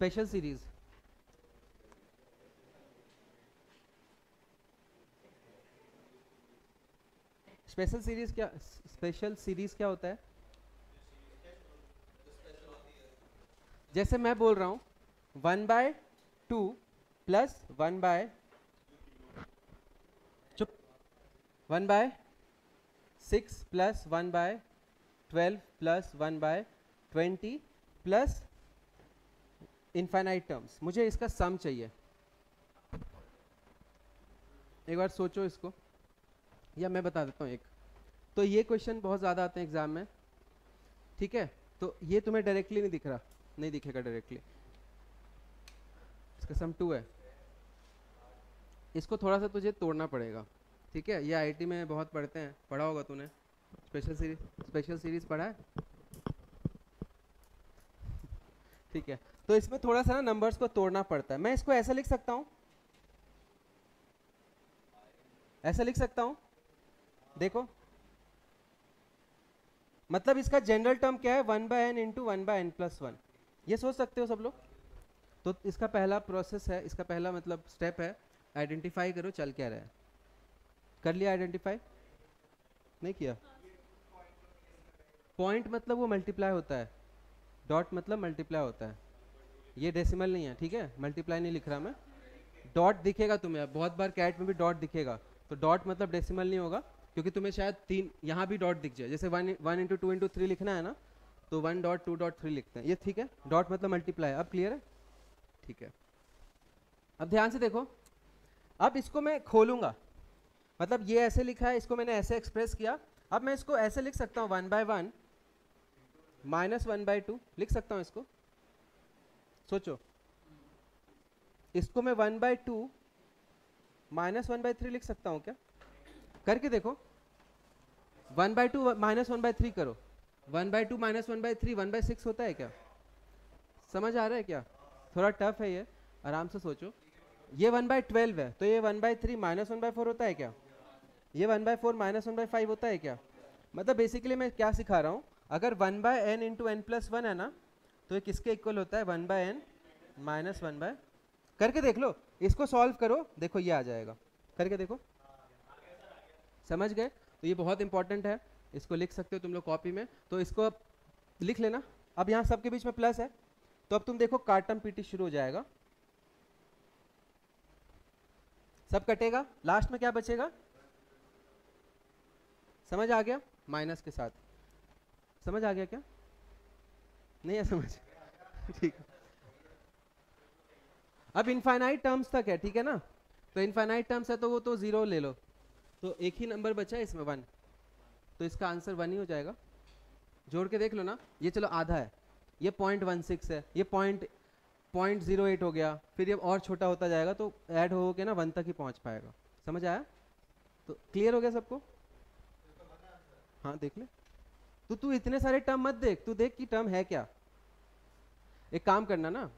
Special series, special series क्या होता है? जैसे मैं बोल रहा हूं 1/2 प्लस 1 बाय, चुप, 1/6 plus 1/12 plus 1/20 plus infinite terms. मुझे इसका सम चाहिए। एक बार सोचो इसको, या मैं बता देता हूँ एक। तो ये क्वेश्चन बहुत ज़्यादा आते हैं एग्जाम में, ठीक है? तो ये तुम्हें डायरेक्टली नहीं दिख रहा, नहीं दिखेगा डायरेक्टली। इसका सम 2 है। इसको थोड़ा सा तुझे तोड़ना पड़ेगा, ठीक है? ये आईटी में बहुत पढ़ते हैं, पढ़ा होगा तूने। स्पेशल सीरीज पढ़ा है, ठीक है? तो इसमें थोड़ा सा ना नंबर्स को तोड़ना पड़ता है। मैं इसको ऐसा लिख सकता हूँ, ऐसा लिख सकता हूँ, देखो। मतलब इसका जनरल टर्म क्या है? 1/n into 1/n+1। ये सोच सकते हो सब लोग? तो इसका पहला प्रोसेस है, इसका पहला मतलब स्टेप है, आइडेंटिफाई करो चल क्या रहा है। कर लिया आइडेंटिफाई? नहीं किया? पॉइंट मतलब वो मल्टीप्लाई होता है, डॉट मतलब मल्टीप्लाई होता है, ये डेसिमल नहीं है, ठीक है? मल्टीप्लाई नहीं लिख रहा मैं। डॉट दिखेगा तुम्हें, बहुत बार कैट में भी डॉट दिखेगा, तो डॉट मतलब डेसिमल नहीं होगा, क्योंकि तुम्हें शायद 3 यहाँ भी डॉट दिख जाए। जैसे 1 × 2 × 3 लिखना है ना, तो 1.2.3 लिखते हैं, ये ठीक है? डॉट मतलब मल्टीप्लाई। अब क्लियर है? ठीक है। अब ध्यान से देखो, अब इसको मैं खोलूंगा, मतलब ये ऐसे लिखा है, इसको मैंने ऐसे एक्सप्रेस किया। अब मैं इसको ऐसे लिख सकता हूँ 1/1 माइनस 1/2 लिख सकता हूँ इसको। सोचो, इसको मैं 1/2 माइनस 1/3 लिख सकता हूँ क्या? करके देखो, 1/2 माइनस 1/3 करो। 1/2 माइनस 1/3 1/6 होता है क्या? समझ आ रहा है क्या? थोड़ा टफ है ये, आराम से सोचो। ये 1/12 है, तो ये 1/3 माइनस 1/4 होता है क्या? ये 1/4 माइनस 1/5 होता है क्या? मतलब बेसिकली मैं क्या सिखा रहा हूँ, अगर 1/n इंटू n+1 है ना, तो ये किसके इक्वल होता है? 1/n minus 1/। करके देख लो, इसको सॉल्व करो, देखो ये आ जाएगा। करके देखो, समझ गए? तो ये बहुत इंपॉर्टेंट है, इसको लिख सकते हो तुम लोग कॉपी में, तो इसको अब लिख लेना। अब यहाँ सबके बीच में प्लस है, तो अब तुम देखो कार्टम पीटी शुरू हो जाएगा, सब कटेगा, लास्ट में क्या बचेगा? समझ आ गया? माइनस के साथ। समझ आ गया क्या? नहीं है समझ? ठीक है। अब इनफाइनाइट टर्म्स तक है, ठीक है ना? तो इनफाइनाइट टर्म्स है तो वो तो जीरो ले लो, तो एक ही नंबर बचा है इसमें 1, तो इसका आंसर 1 ही हो जाएगा। जोड़ के देख लो ना, ये चलो आधा है, ये 0.16 है, ये 0.08 हो गया, फिर ये और छोटा होता जाएगा, तो ऐड हो के ना 1 तक ही पहुंच पाएगा। समझ आया? तो क्लियर हो गया सबको? हाँ देख ले। तो तू इतने सारे टर्म मत देख, तू देख कि टर्म है क्या। एक काम करना ना,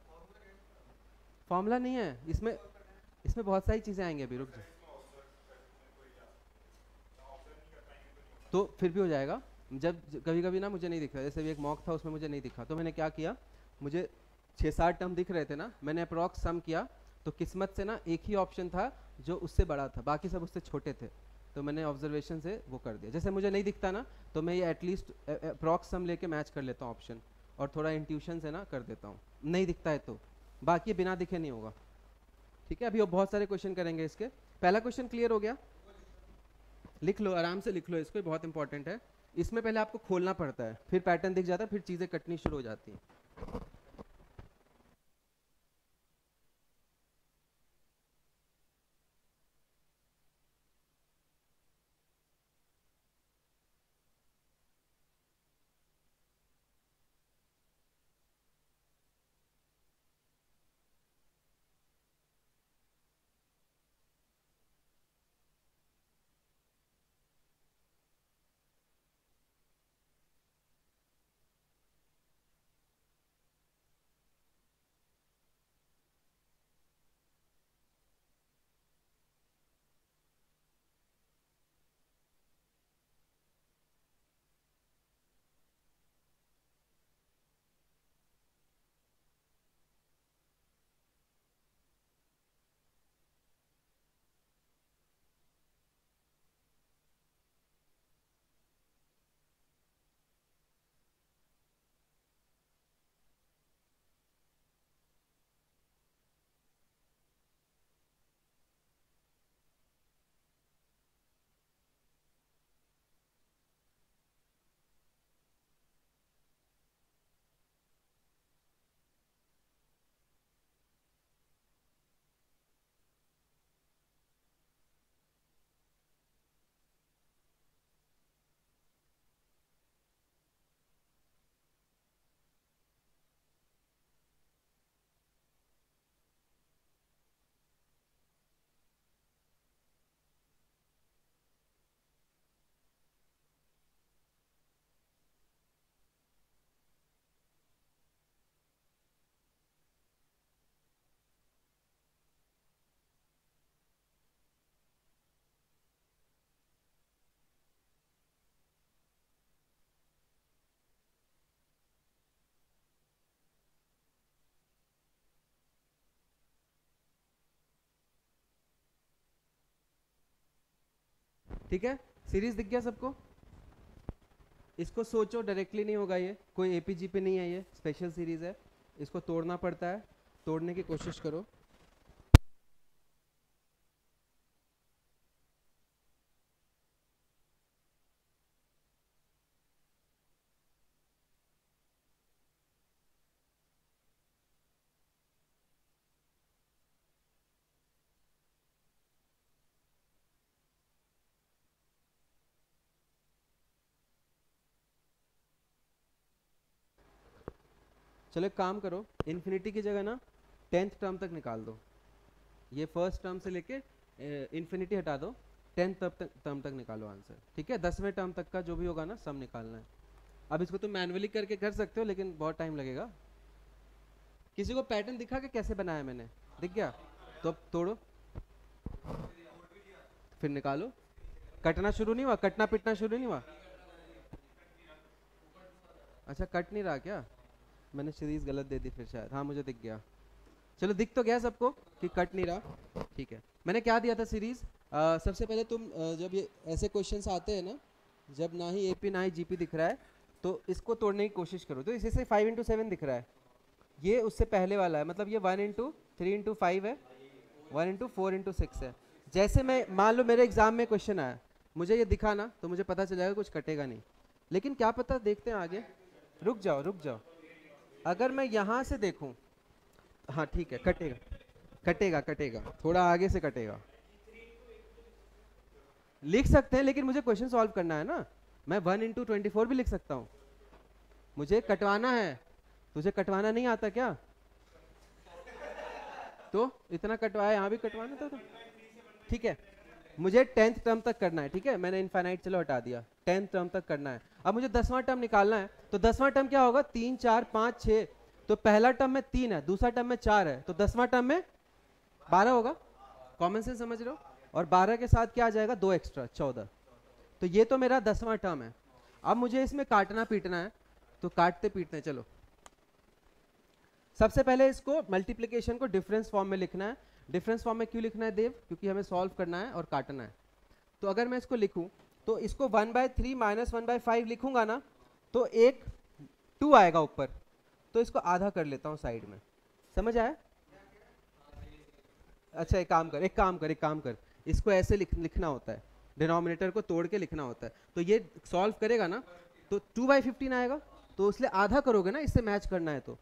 फॉर्मूला नहीं है इसमें, इसमें बहुत सारी चीजें आएंगी, अभी रुक जा। तो फिर भी हो जाएगा। जब कभी कभी ना मुझे नहीं दिख रहा, जैसे भी एक मॉक था उसमें मुझे नहीं दिखा, तो मैंने क्या किया, मुझे 6-7 टर्म दिख रहे थे ना, मैंने अप्रॉक्स सम किया, तो किस्मत से ना एक ही ऑप्शन था जो उससे बड़ा था, बाकी सब उससे छोटे थे, तो मैंने ऑब्जर्वेशन से वो कर दिया। जैसे मुझे नहीं दिखता ना, तो मैं ये एटलीस्ट अप्रॉक्स सम लेके मैच कर लेता हूँ ऑप्शन, और थोड़ा इंट्यूशन से ना कर देता हूँ, नहीं दिखता है तो, बाकी बिना दिखे नहीं होगा। ठीक है, अभी और बहुत सारे क्वेश्चन करेंगे इसके। पहला क्वेश्चन क्लियर हो गया? लिख लो, आराम से लिख लो इसको, बहुत इंपॉर्टेंट है। इसमें पहले आपको खोलना पड़ता है, फिर पैटर्न दिख जाता है, फिर चीजें कटनी शुरू हो जाती हैं। ठीक है, सीरीज दिख गया सबको? इसको सोचो, डायरेक्टली नहीं होगा, ये कोई एपीजीपी नहीं है, ये स्पेशल सीरीज है, इसको तोड़ना पड़ता है, तोड़ने की कोशिश करो। चलो एक काम करो, इन्फिनिटी की जगह ना 10th टर्म तक निकाल दो, ये फर्स्ट टर्म से लेके इन्फिनिटी हटा दो, 10th टर्म तक निकालो आंसर, ठीक है? 10वें टर्म तक का जो भी होगा ना सब निकालना है। अब इसको तुम मैन्युअली करके कर सकते हो, लेकिन बहुत टाइम लगेगा। किसी को पैटर्न दिखा के कैसे बनाया मैंने? दिख गया? तो अब तोड़ो, फिर निकालो। कटना शुरू नहीं हुआ? कटना पिटना शुरू नहीं हुआ? अच्छा, कट नहीं रहा क्या? मैंने सीरीज गलत दे दी फिर शायद। हाँ, मुझे दिख गया। चलो दिख तो गया सबको कि कट नहीं रहा, ठीक है। मैंने क्या दिया था सीरीज? सबसे पहले तुम जब ये ऐसे क्वेश्चंस आते हैं ना, जब ना ही एपी ना ही जीपी दिख रहा है, तो इसको तोड़ने की कोशिश करो। तो इसे से 5 इंटू 7 दिख रहा है, ये उससे पहले वाला है, मतलब ये 1 इंटू 3 इंटू 5 है, 1 इंटू 4 इंटू 6 है। जैसे मैं मान लो मेरे एग्जाम में क्वेश्चन आया, मुझे ये दिखा ना, तो मुझे पता चल जाएगा कुछ कटेगा नहीं, लेकिन क्या पता, देखते हैं आगे। रुक जाओ रुक जाओ, अगर मैं यहाँ से देखूं, हाँ ठीक है, कटेगा कटेगा कटेगा, थोड़ा आगे से कटेगा। लिख सकते हैं, लेकिन मुझे क्वेश्चन सॉल्व करना है ना। मैं 1 इंटू 24 भी लिख सकता हूँ, मुझे कटवाना है। तुझे कटवाना नहीं आता क्या? तो इतना कटवाया, यहाँ भी कटवाना था तो ठीक है। मुझे 10th टर्म तक करना है, ठीक है? मैंने इनफाइनाइट चलो हटा दिया, 10th टर्म तक करना है। अब मुझे 10वां टर्म निकालना है, तो 10वां टर्म क्या होगा? 3 4 5 6, तो पहला टर्म में 3 है, दूसरा टर्म में 4 है, तो 10वां टर्म में 12 होगा। कॉमन सेंस समझ रहे हो? और 12 के साथ क्या आ जाएगा? 2 एक्स्ट्रा, 14। तो ये तो मेरा 10वां टर्म है। अब मुझे इसमें काटना पीटना है, तो काटते पीटते चलो। सबसे पहले इसको मल्टीप्लिकेशन को डिफरेंस फॉर्म में लिखना है। डिफरेंस फॉर्म में क्यों लिखना है देव? क्योंकि हमें सॉल्व करना है और काटना है। तो अगर मैं इसको लिखूं, तो इसको 1/3 माइनस 1/5 लिखूंगा ना, तो एक 2 आएगा ऊपर, तो इसको आधा कर लेता हूं साइड में। समझ आया? अच्छा, एक काम कर, इसको ऐसे लिखना होता है, डिनोमिनेटर को तोड़ के लिखना होता है। तो ये सॉल्व करेगा ना, तो 2/15 आएगा, तो इसलिए आधा करोगे ना, इससे मैच करना है। तो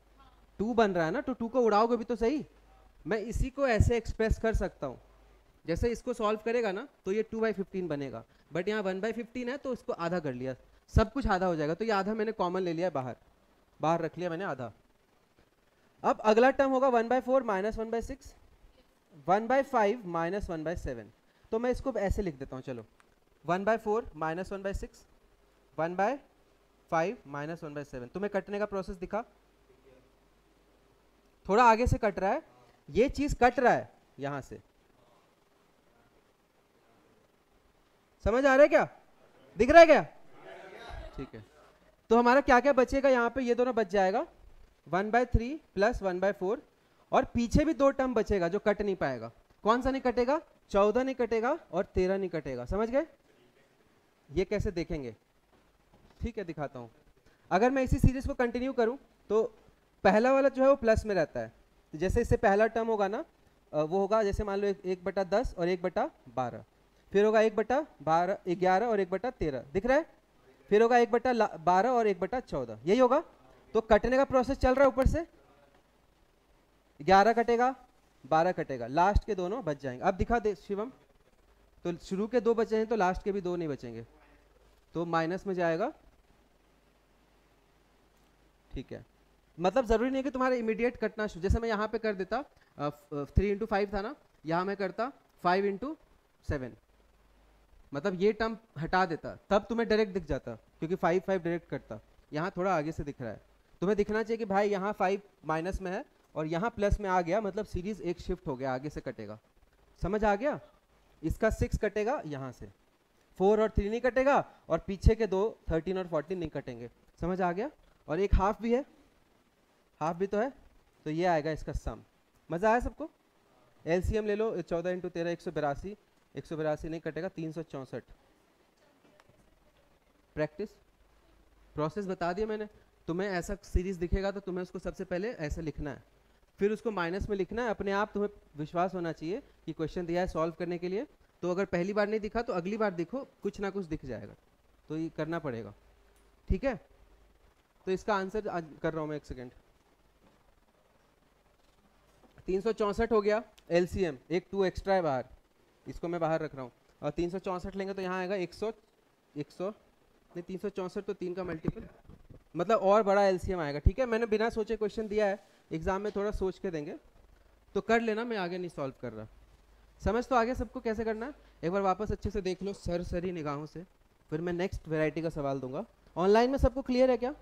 2 बन रहा है ना, तो 2 को उड़ाओगे भी तो सही। मैं इसी को ऐसे एक्सप्रेस कर सकता हूँ, जैसे इसको सॉल्व करेगा ना, तो ये 2/15 बनेगा, बट यहाँ 1/15 है, तो इसको आधा कर लिया, सब कुछ आधा हो जाएगा। तो ये आधा मैंने कॉमन ले लिया, बाहर बाहर रख लिया मैंने आधा। अब अगला टर्म होगा 1/4 माइनस 1/6, 1/5 माइनस 1/7। तो मैं इसको ऐसे लिख देता हूँ, चलो 1/4 माइनस 1/6, 1/5 माइनस 1/7। तुम्हें कटने का प्रोसेस दिखा? थोड़ा आगे से कट रहा है, ये चीज कट रहा है यहां से। समझ आ रहा है क्या? दिख रहा है क्या? ठीक है। तो हमारा क्या क्या बचेगा यहाँ पे? ये दोनों बच जाएगा, 1/3 प्लस 1/4, और पीछे भी 2 टर्म बचेगा जो कट नहीं पाएगा। कौन सा नहीं कटेगा? 14 नहीं कटेगा और 13 नहीं कटेगा। समझ गए? ये कैसे देखेंगे? ठीक है, दिखाता हूं। अगर मैं इसी सीरीज को कंटिन्यू करूं, तो पहला वाला जो है वो प्लस में रहता है। तो जैसे इससे पहला टर्म होगा ना, वो होगा जैसे मान लो 1/10 और 1/12, फिर होगा 1/11 और 1/13, दिख रहा है? फिर होगा 1/12 और 1/14, यही होगा। तो कटने का प्रोसेस चल रहा है, ऊपर से 11 कटेगा, 12 कटेगा, लास्ट के दोनों बच जाएंगे। अब दिखा दे शिवम, तो शुरू के 2 बचे हैं, तो लास्ट के भी 2 नहीं बचेंगे, तो माइनस में जाएगा। ठीक है, मतलब जरूरी नहीं है कि तुम्हारा इमीडिएट कटना शुरू, जैसे मैं यहाँ पे कर देता 3 इंटू 5 था ना, यहाँ मैं करता 5 इंटू 7, मतलब ये टर्म हटा देता, तब तुम्हें डायरेक्ट दिख जाता, क्योंकि 5 डायरेक्ट करता। यहाँ थोड़ा आगे से दिख रहा है, तुम्हें दिखना चाहिए कि भाई यहाँ 5 माइनस में है और यहाँ प्लस में आ गया, मतलब सीरीज एक शिफ्ट हो गया, आगे से कटेगा। समझ आ गया? इसका 6 कटेगा यहाँ से, 4 और 3 नहीं कटेगा, और पीछे के 2 13 और 14 नहीं कटेंगे। समझ आ गया? और एक हाफ भी है, हाफ भी तो है, तो ये आएगा इसका सम। मजा आया सबको? एलसीएम ले लो, 14 इंटू 13 182, 182 नहीं कटेगा, 364। प्रैक्टिस प्रोसेस बता दिया मैंने। तुम्हें ऐसा सीरीज दिखेगा तो तुम्हें उसको सबसे पहले ऐसे लिखना है, फिर उसको माइनस में लिखना है। अपने आप तुम्हें विश्वास होना चाहिए कि क्वेश्चन दिया है सॉल्व करने के लिए, तो अगर पहली बार नहीं दिखा तो अगली बार देखो, कुछ ना कुछ दिख जाएगा, तो ये करना पड़ेगा, ठीक है। तो इसका आंसर आज कर रहा हूं मैं, एक सेकेंड। 364 हो गया एलसीएम, एक 2 एक्स्ट्रा है बाहर, इसको मैं बाहर रख रहा हूँ। और 364 लेंगे तो यहाँ आएगा 100 नहीं 364 तो 3 का मल्टीपल, मतलब और बड़ा एलसीएम आएगा, ठीक है। मैंने बिना सोचे क्वेश्चन दिया है, एग्जाम में थोड़ा सोच के देंगे, तो कर लेना, मैं आगे नहीं सॉल्व कर रहा। समझ तो आगे सबको कैसे करना है? एक बार वापस अच्छे से देख लो सरसरी निगाहों से, फिर मैं नेक्स्ट वैरायटी का सवाल दूंगा। ऑनलाइन में सबको क्लियर है क्या?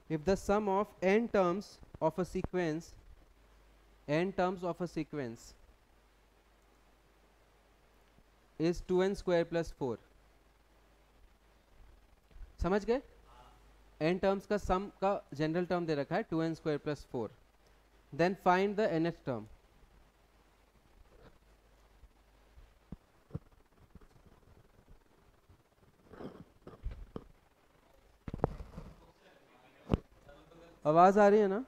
If the sum of n terms of a sequence, n terms of a sequence is 2n square plus 4, समझ गए? n टर्म्स का सम का जनरल टर्म दे रखा है 2n square plus 4, then find the nth term. आवाज आ रही है ना?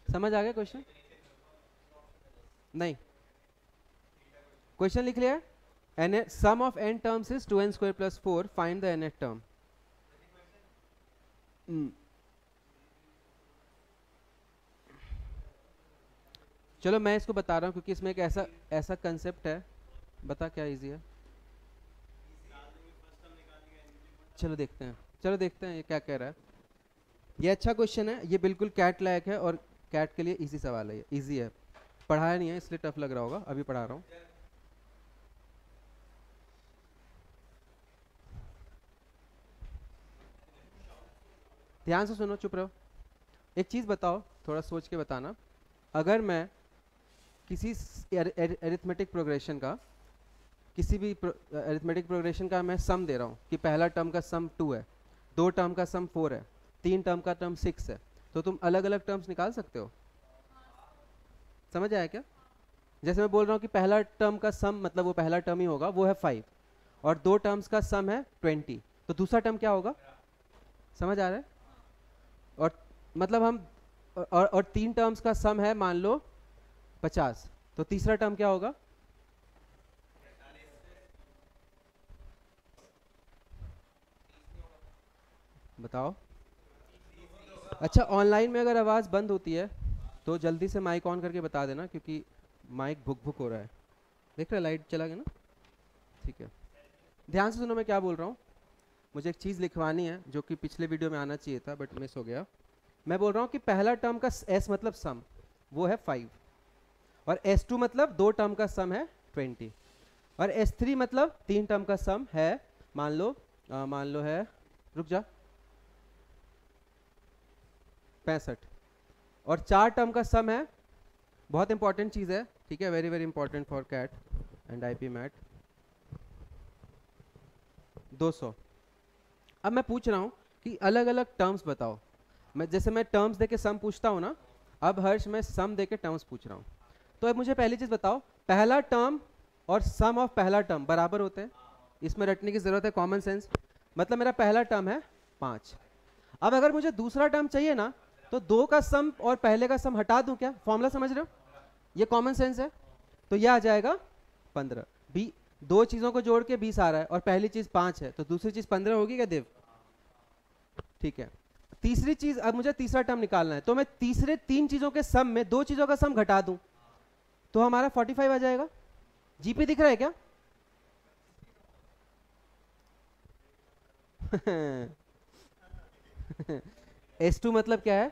समझ आ गया क्वेश्चन? नहीं, क्वेश्चन लिख लिया? N sum of n terms is 2n square plus 4, find the nth term. चलो मैं इसको बता रहा हूँ क्योंकि इसमें एक ऐसा ऐसा कंसेप्ट है। बता क्या इजी है? चलो देखते हैं, चलो देखते हैं ये क्या कह रहा है। ये अच्छा क्वेश्चन है, ये बिल्कुल कैट लायक है और कैट के लिए इजी सवाल है, ये इजी है। पढ़ाया नहीं है इसलिए टफ लग रहा होगा, अभी पढ़ा रहा हूँ। ध्यान से सुनो, चुप रहो। एक चीज बताओ, थोड़ा सोच के बताना। अगर मैं किसी अरिथमेटिक प्रोग्रेशन का, किसी भी अरिथमेटिक प्रोग्रेशन का मैं सम दे रहा हूँ कि पहला टर्म का सम 2 है, दो टर्म का सम 4 है, तीन टर्म का टर्म 6 है, तो तुम अलग अलग टर्म्स निकाल सकते हो। समझ आया क्या? जैसे मैं बोल रहा हूँ कि पहला टर्म का सम, मतलब वो पहला टर्म ही होगा, वो है 5, और दो टर्म्स का सम है 20, तो दूसरा टर्म क्या होगा? समझ आ रहा है? और मतलब हम और तीन टर्म्स का सम है मान लो 50, तो तीसरा टर्म क्या होगा? बताओ। अच्छा, ऑनलाइन में अगर आवाज बंद होती है तो जल्दी से माइक ऑन करके बता देना, क्योंकि माइक भुक भुक हो रहा है। देख रहे लाइट चला गया ना? ठीक है, ध्यान से सुनो मैं क्या बोल रहा हूँ। मुझे एक चीज़ लिखवानी है जो कि पिछले वीडियो में आना चाहिए था बट मिस हो गया। मैं बोल रहा हूँ कि पहला टर्म का एस मतलब सम, वो है 5, और S2 मतलब दो टर्म का सम है 20, और S3 मतलब तीन टर्म का सम है मान लो है, रुक जा, 65, और चार टर्म का सम है, बहुत इंपॉर्टेंट चीज है, ठीक है, very very important for CAT and IPMAT, 200। अब मैं पूछ रहा हूँ कि अलग अलग टर्म्स बताओ। मैं जैसे मैं टर्म्स देके सम पूछता हूँ ना, अब हर्ष मैं सम देके टर्म्स पूछ रहा हूँ। तो अब मुझे पहली चीज बताओ, पहला टर्म और सम ऑफ पहला टर्म बराबर होते हैं? इसमें रटने की जरूरत है, कॉमन सेंस। मतलब मेरा पहला टर्म है 5, अब अगर मुझे दूसरा टर्म चाहिए ना, तो दो का सम और पहले का सम हटा दूं क्या? फॉर्मूला समझ रहे हो? ये कॉमन सेंस है। तो ये आ जाएगा 15। दो चीजों को जोड़ के 20 आ रहा है, और पहली चीज 5 है, तो दूसरी चीज 15 होगी क्या देव? ठीक है। तीसरी चीज, अब मुझे तीसरा टर्म निकालना है, तो मैं तीसरे तीन चीजों के सम में दो चीजों का सम घटा दूं तो हमारा 45 आ जाएगा। जीपी दिख रहा है क्या? S2 मतलब क्या है?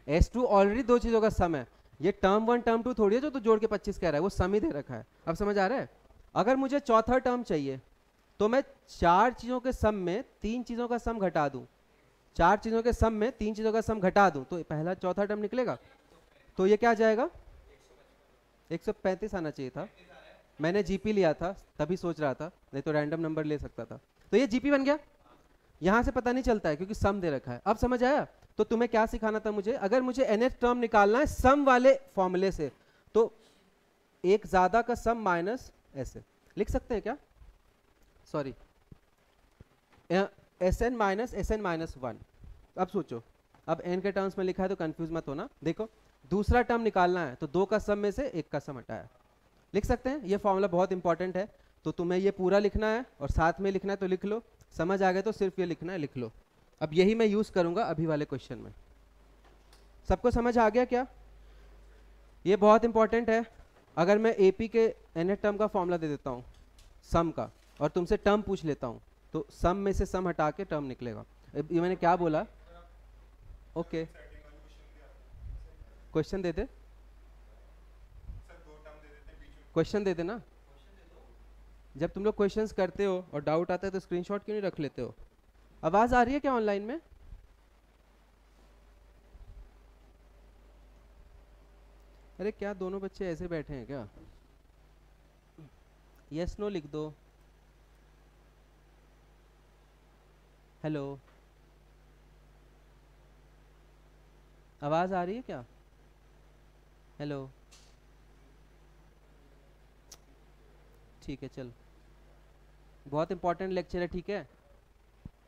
S2 ऑलरेडी दो चीजों का सम है। ये टर्म 1 टर्म 2 थोड़ी है जो तू जोड़ के 25 कह रहा है, वो सम ही दे रखा है। अब समझ आ रहा है? अगर मुझे चौथा टर्म चाहिए तो मैं चार चीजों के सम में तीन चीजों का सम घटा दूं, चार चीजों के सम में तीन चीजों का सम घटा दूं तो पहला चौथा टर्म निकलेगा। तो ये क्या आ जाएगा? 135 आना चाहिए था। मैंने जीपी लिया था तभी सोच रहा था, नहीं तो रैंडम नंबर ले सकता था। तो ये जीपी बन गया। यहां से पता नहीं चलता है क्योंकि सम दे रखा है। अब समझ आया? तो तुम्हें क्या सिखाना था मुझे? अगर मुझे nth टर्म निकालना है सम वाले फॉर्मूले से, तो एक ज्यादा का सम माइनस ऐसे लिख सकते हैं क्या? Sorry, Sn minus Sn minus 1। अब सोचो, अब n के टर्म्स में लिखा है तो कंफ्यूज मत होना। देखो, दूसरा टर्म निकालना है तो दो का सम में से एक का सम हटाया, लिख सकते हैं। ये फॉर्मूला बहुत इंपॉर्टेंट है, तो तुम्हें ये पूरा लिखना है और साथ में लिखना है तो लिख लो। समझ आ गया तो सिर्फ ये लिखना है, लिख लो। अब यही मैं यूज करूंगा अभी वाले क्वेश्चन में। सबको समझ आ गया क्या? ये बहुत इंपॉर्टेंट है। अगर मैं एपी के nth टर्म का फॉर्मूला दे देता हूँ सम का, और तुमसे टर्म पूछ लेता हूँ, तो सम में से सम हटा के टर्म निकलेगा। ये मैंने क्या बोला? ओके, क्वेश्चन दे दे, क्वेश्चन दे देना। जब तुम लोग क्वेश्चंस करते हो और डाउट आता है तो स्क्रीनशॉट क्यों नहीं रख लेते हो? आवाज आ रही है क्या ऑनलाइन में? अरे क्या दोनों बच्चे ऐसे बैठे हैं क्या? यस नो लिख दो। हेलो, आवाज आ रही है क्या? हेलो, ठीक है चल, बहुत इंपॉर्टेंट लेक्चर है, ठीक है।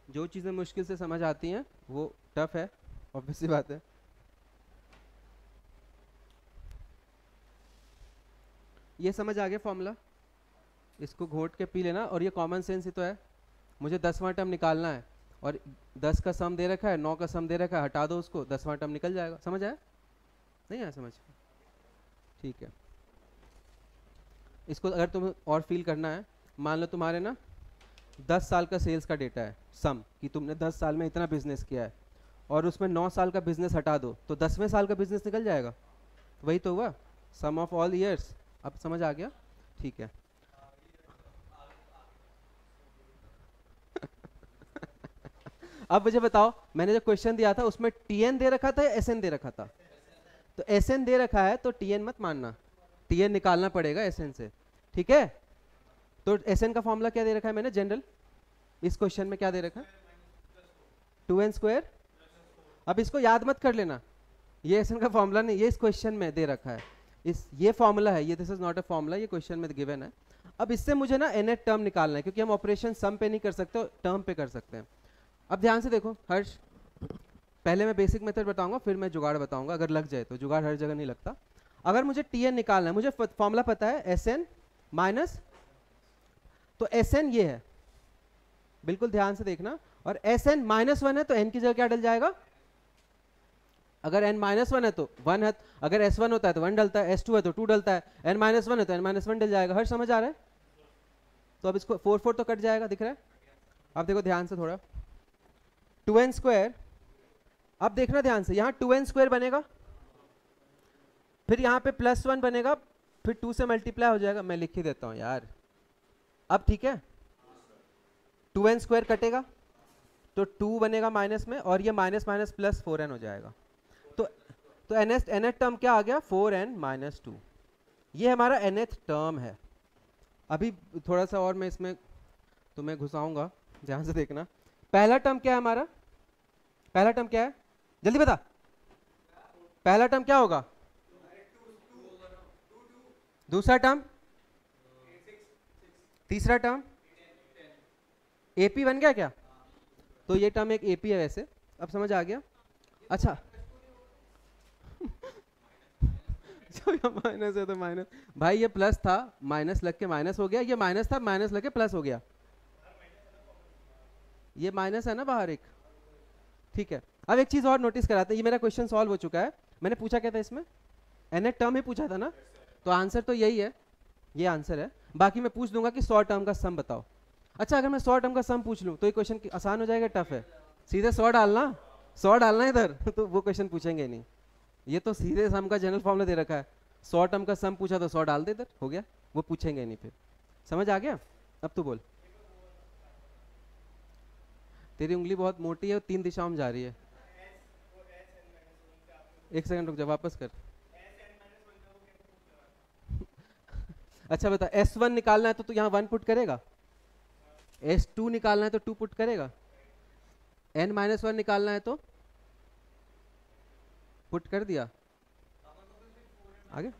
जो चीज़ें मुश्किल से समझ आती हैं वो टफ है, ऑब्वियस सी बात है। ये समझ आ गया फॉर्मूला, इसको घोट के पी लेना। और ये कॉमन सेंस ही तो है, मुझे 10वां टर्म निकालना है और 10 का सम दे रखा है, 9 का सम दे रखा है, हटा दो उसको, 10वां टर्म निकल जाएगा। समझ आया? नहीं आया समझ? ठीक है। इसको अगर तुम्हें और फील करना है, मान लो तुम्हारे ना 10 साल का सेल्स का डेटा है सम, कि तुमने 10 साल में इतना बिजनेस किया है, और उसमें 9 साल का बिजनेस हटा दो तो 10वें साल का बिजनेस निकल जाएगा। वही तो हुआ, सम ऑफ ऑल ईयर्स। अब समझ आ गया? ठीक है। अब मुझे बताओ, मैंने जो क्वेश्चन दिया था उसमें टीएन दे रखा था या एसएन दे रखा था? तो एसएन दे रखा है तो टीएन मत मानना, टीएन निकालना पड़ेगा एसएन से। ठीक है? तो एसएन का फॉर्मूला क्या दे रखा है मैंने जनरल, इस क्वेश्चन में क्या दे रखा है? 2n²। अब इसको याद मत कर लेना, ये एसएन का फॉर्मूला नहीं, ये इस क्वेश्चन में दे रखा है, ये फॉर्मूला है, ये this is not a formula, ये क्वेश्चन में गिवन है। अब इससे मुझे ना nth टर्म निकालना है, क्योंकि हम ऑपरेशन सम पे नहीं कर सकते, टर्म पे कर सकते हैं। अब ध्यान से देखो हर्ष, पहले मैं बेसिक मेथड बताऊंगा, फिर मैं जुगाड़ बताऊंगा, अगर लग जाए तो। जुगाड़ हर जगह नहीं लगता। अगर मुझे टीएन निकालना है, मुझे फॉर्मूला पता है एसएन माइनस, तो एसएन ये है, बिल्कुल ध्यान से देखना, और एसएन -1 है तो एन की जगह क्या डल जाएगा? अगर n -1 है तो 1 है, अगर s1 होता है तो 1 डलता है, s2 है तो 2 डलता है, n -1 है तो n -1 डल जाएगा। हर समझ आ रहा है? तो अब इसको 4 तो कट जाएगा, दिख रहा है? अब देखो ध्यान से थोड़ा, 2n², अब देखना ध्यान से, यहाँ 2n² बनेगा, फिर यहाँ पे +1 बनेगा, फिर 2 से मल्टीप्लाई हो जाएगा। मैं लिख ही देता हूँ यार। अब ठीक है, 2n² कटेगा तो 2 बनेगा माइनस में, और ये माइनस माइनस प्लस 4n हो जाएगा। तो nth टर्म क्या आ गया? 4n - 2। ये हमारा nth टर्म है। अभी थोड़ा सा और मैं इसमें तुम्हें घुसाऊंगा, ध्यान से देखना। पहला टर्म क्या है हमारा? पहला टर्म क्या है? जल्दी बता। पहला टर्म क्या होगा? दूसरा टर्म, तीसरा टर्म एपी बन गया क्या? तो ये टर्म एक एपी है वैसे। अब समझ आ गया? अच्छा माइनस है तो माइनस, भाई ये प्लस था, माइनस लग के माइनस हो गया, ये माइनस था, माइनस लग के प्लस हो गया। ये माइनस है ना बाहर एक। ठीक है, अब एक चीज और नोटिस कराते हैं, ये मेरा क्वेश्चन सॉल्व हो चुका है। मैंने पूछा क्या था इसमें? nth टर्म ही पूछा था ना, तो आंसर तो यही है, ये आंसर है। बाकी मैं पूछ दूंगा कि 100 टर्म का सम बताओ। अच्छा, अगर मैं 100 टर्म का सम पूछ लूं तो ये क्वेश्चन आसान हो जाएगा, टफ है? सीधे 100 डालना, 100 डालना इधर तो वो क्वेश्चन पूछेंगे नहीं। ये तो सीधे सम का जनरल फॉर्मूला दे रखा है, 100 टर्म का सम पूछा तो 100 डाल दे इधर, हो गया, वो पूछेंगे नहीं फिर। समझ आ गया? अब तू बोल। तेरी उंगली बहुत मोटी है और 3 दिशाओं में जा रही है। एक सेकंड रुक जा, वापस कर। अच्छा बता, S1 निकालना है तो तू यहाँ 1 पुट करेगा, S2 निकालना है तो 2 पुट करेगा, n-1 निकालना है तो पुट कर दिया। आगे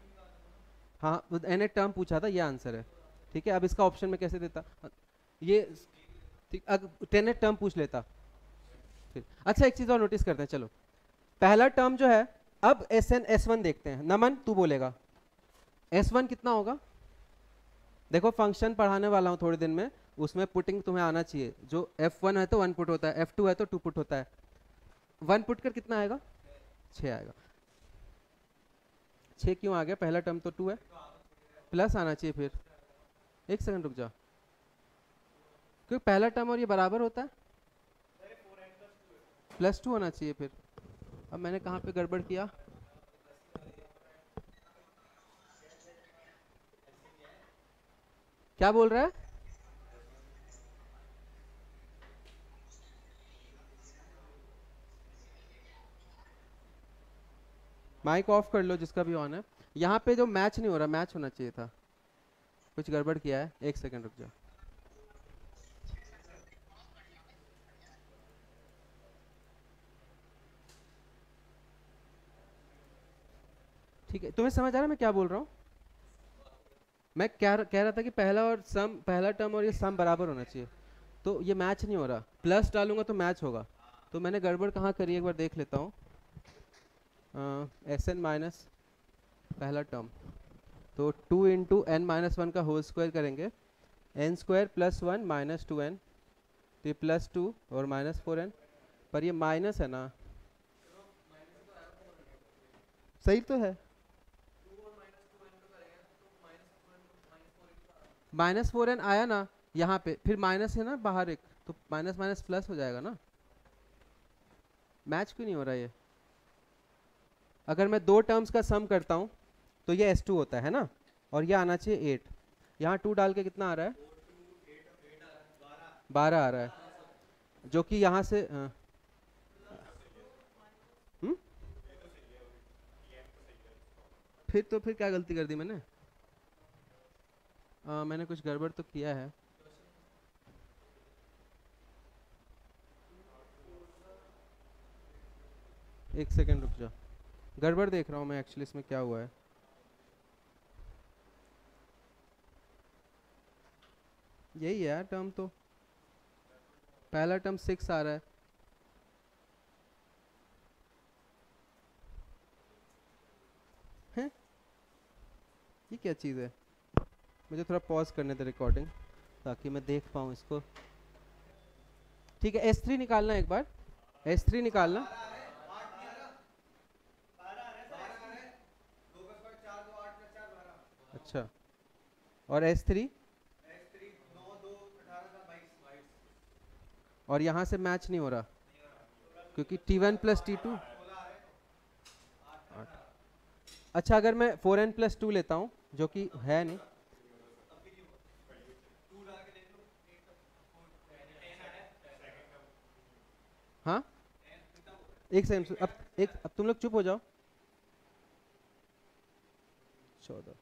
हाँ, nth टर्म पूछा था, ये आंसर है। ठीक है, अब इसका ऑप्शन में कैसे देता ये? ठीक, अब 10th टर्म पूछ लेता फिर। अच्छा, एक चीज और नोटिस करते हैं, चलो। पहला टर्म जो है, अब S1 देखते हैं। नमन तू बोलेगा S1 कितना होगा? देखो फंक्शन पढ़ाने वाला हूँ थोड़े दिन में, उसमें पुटिंग तुम्हें आना चाहिए। जो F1 है तो 1 पुट होता है, F2 है तो 2 पुट होता है। 1 पुट कर कितना आएगा? 6 आएगा। 6 क्यों आ गया? पहला टर्म तो 2 है, प्लस आना चाहिए फिर। एक सेकंड रुक जा, क्योंकि पहला टर्म और ये बराबर होता है, +2 होना चाहिए फिर। अब मैंने कहाँ पे गड़बड़ किया? क्या बोल रहा है? माइक ऑफ कर लो जिसका भी ऑन है। यहाँ पे जो मैच नहीं हो रहा, मैच होना चाहिए था, कुछ गड़बड़ किया है। एक सेकंड रुक जाओ। ठीक है, तुम्हें समझ आ रहा है मैं क्या बोल रहा हूँ? मैं कह रहा था कि पहला टर्म और ये सम बराबर होना चाहिए, तो ये मैच नहीं हो रहा। प्लस डालूंगा तो मैच होगा, तो मैंने गड़बड़ कहाँ करी एक बार देख लेता हूँ। एस एन माइनस पहला टर्म, तो 2 इंटू एन माइनस वन का होल स्क्वायर करेंगे, n square plus one minus two n, तो ये प्लस टू और माइनस फोर एन, पर ये माइनस है ना, सही तो है, माइनस फोर एन आया ना यहाँ पे, फिर माइनस है ना बाहर एक, तो माइनस माइनस प्लस हो जाएगा ना, मैच क्यों नहीं हो रहा ये। अगर मैं दो टर्म्स का सम करता हूँ तो ये S2 होता है ना, और ये आना चाहिए 8, यहाँ 2 डाल के कितना आ रहा है, 12 आ रहा है, जो कि यहाँ से हम्म, फिर क्या गलती कर दी मैंने, मैंने कुछ गड़बड़ तो किया है। एक सेकंड रुक जा, गड़बड़ देख रहा हूँ मैं एक्चुअली, इसमें क्या हुआ है। यही है टर्म, तो पहला टर्म 6 आ रहा है, हैं? ये क्या चीज़ है, मुझे थोड़ा पॉज करने दे रिकॉर्डिंग ताकि मैं देख पाऊँ इसको। ठीक है, S3 निकालना एक बार, S3 निकालना। अच्छा, और S3, और यहाँ से मैच नहीं हो रहा क्योंकि T1 प्लस T2 8। अच्छा, अगर मैं 4n प्लस 2 लेता हूँ जो कि है नहीं, हाँ एक सेकंड, अब तुम लोग चुप हो जाओ। 14,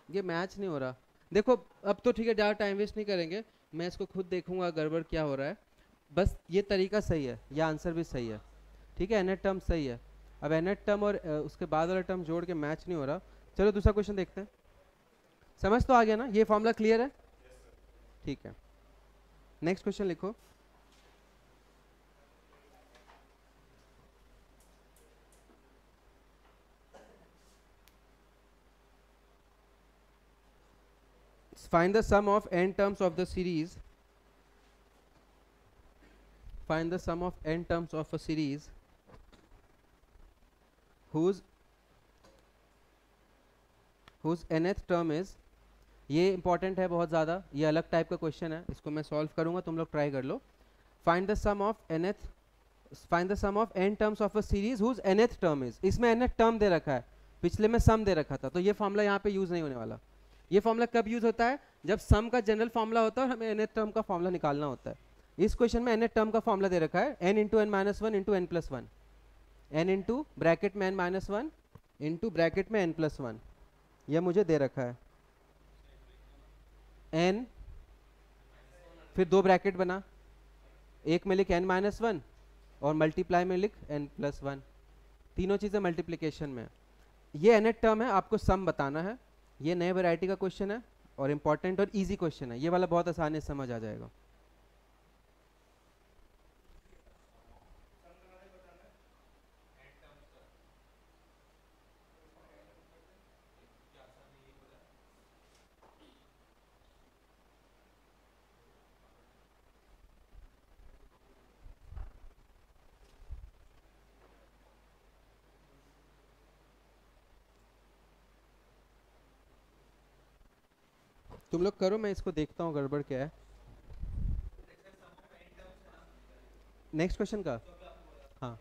ये मैच नहीं हो रहा, देखो अब तो ठीक है, ज़्यादा टाइम वेस्ट नहीं करेंगे, मैं इसको खुद देखूंगा गड़बड़ क्या हो रहा है। बस ये तरीका सही है, ये आंसर भी सही है, ठीक है, एनेट टर्म सही है। अब एनेट टर्म और उसके बाद वाला टर्म जोड़ के मैच नहीं हो रहा। चलो दूसरा क्वेश्चन देखते हैं, समझ तो आ गया ना, ये फॉर्मूला क्लियर है, ठीक है। नेक्स्ट क्वेश्चन लिखो। Find the sum of n terms of the series. Find the sum of n terms of a series whose nth term is, ये इंपॉर्टेंट है बहुत ज़्यादा, ये अलग टाइप का क्वेश्चन है, इसको मैं सॉल्व करूंगा, तुम लोग ट्राई कर लो। Find the sum of nth, find the sum of n terms of a series whose nth term is, इसमें nth टर्म दे रखा है, पिछले में सम दे रखा था, तो ये फॉर्मूला यहाँ पे यूज नहीं होने वाला। ये फॉर्मूला कब यूज होता है, जब सम का जनरल फॉर्मूला होता है और हमें nth टर्म का फॉर्मूला निकालना होता है। इस क्वेश्चन में nth टर्म का फॉर्मूला दे रखा है n into n minus one into n plus one, n into bracket में n minus one into bracket में n प्लस वन, यह मुझे दे रखा है। n, फिर दो ब्रैकेट बना, एक में लिख n माइनस वन और मल्टीप्लाई में लिख n प्लस वन, तीनों चीज़ें मल्टीप्लिकेशन में। ये nth टर्म है, आपको सम बताना है, ये नए वैरायटी का क्वेश्चन है और इंपॉर्टेंट और इजी क्वेश्चन है, ये वाला बहुत आसानी से समझ आ जाएगा। तुम लोग करो, मैं इसको देखता हूँ गड़बड़ क्या है। नेक्स्ट क्वेश्चन का, हाँ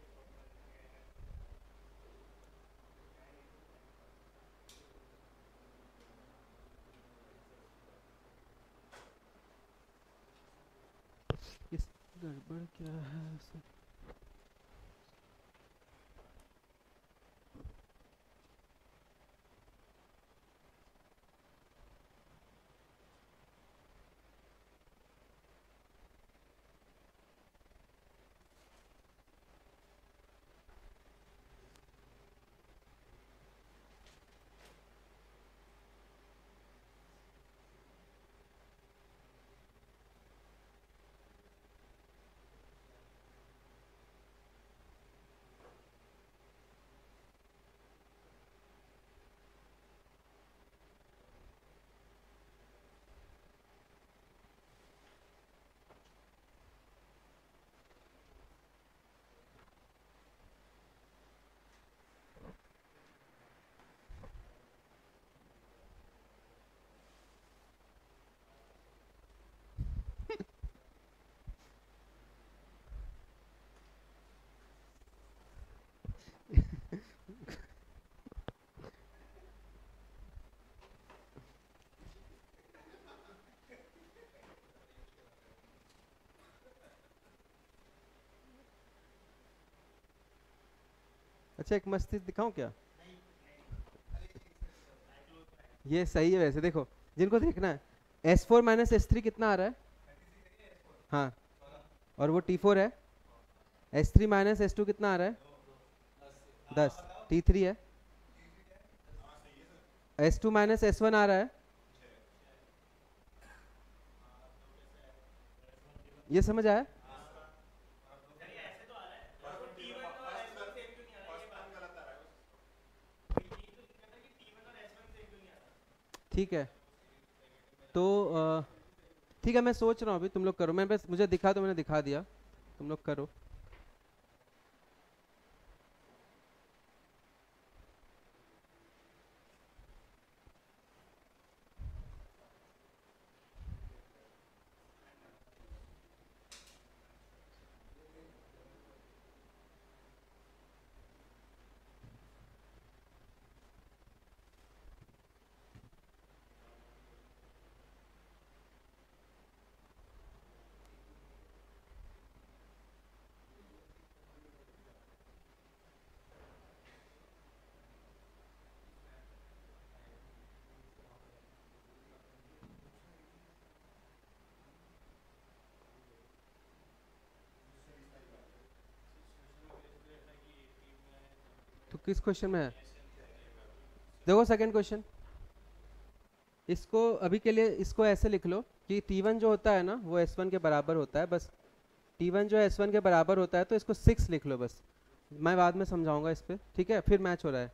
इस गड़बड़ क्या है अच्छा एक मस्ती दिखाऊं क्या? ये सही है वैसे, देखो जिनको देखना है, S4 माइनस S3 कितना आ रहा है? हाँ, और वो T4 है। S3 माइनस S2 कितना आ रहा है? 10। T3 है। S2 माइनस S1 आ रहा है। ये समझ आया? ठीक है, तो ठीक है, मैं सोच रहा हूँ अभी, तुम लोग करो, मैं बस, मुझे दिखा तो मैंने दिखा दिया, तुम लोग करो। तो किस क्वेश्चन में है? देखो सेकंड क्वेश्चन, इसको अभी के लिए इसको ऐसे लिख लो कि T1 जो होता है ना वो S1 के बराबर होता है, बस T1 जो S1 के बराबर होता है, तो इसको 6 लिख लो बस, मैं बाद में समझाऊंगा इस पे, ठीक है? फिर मैच हो रहा है,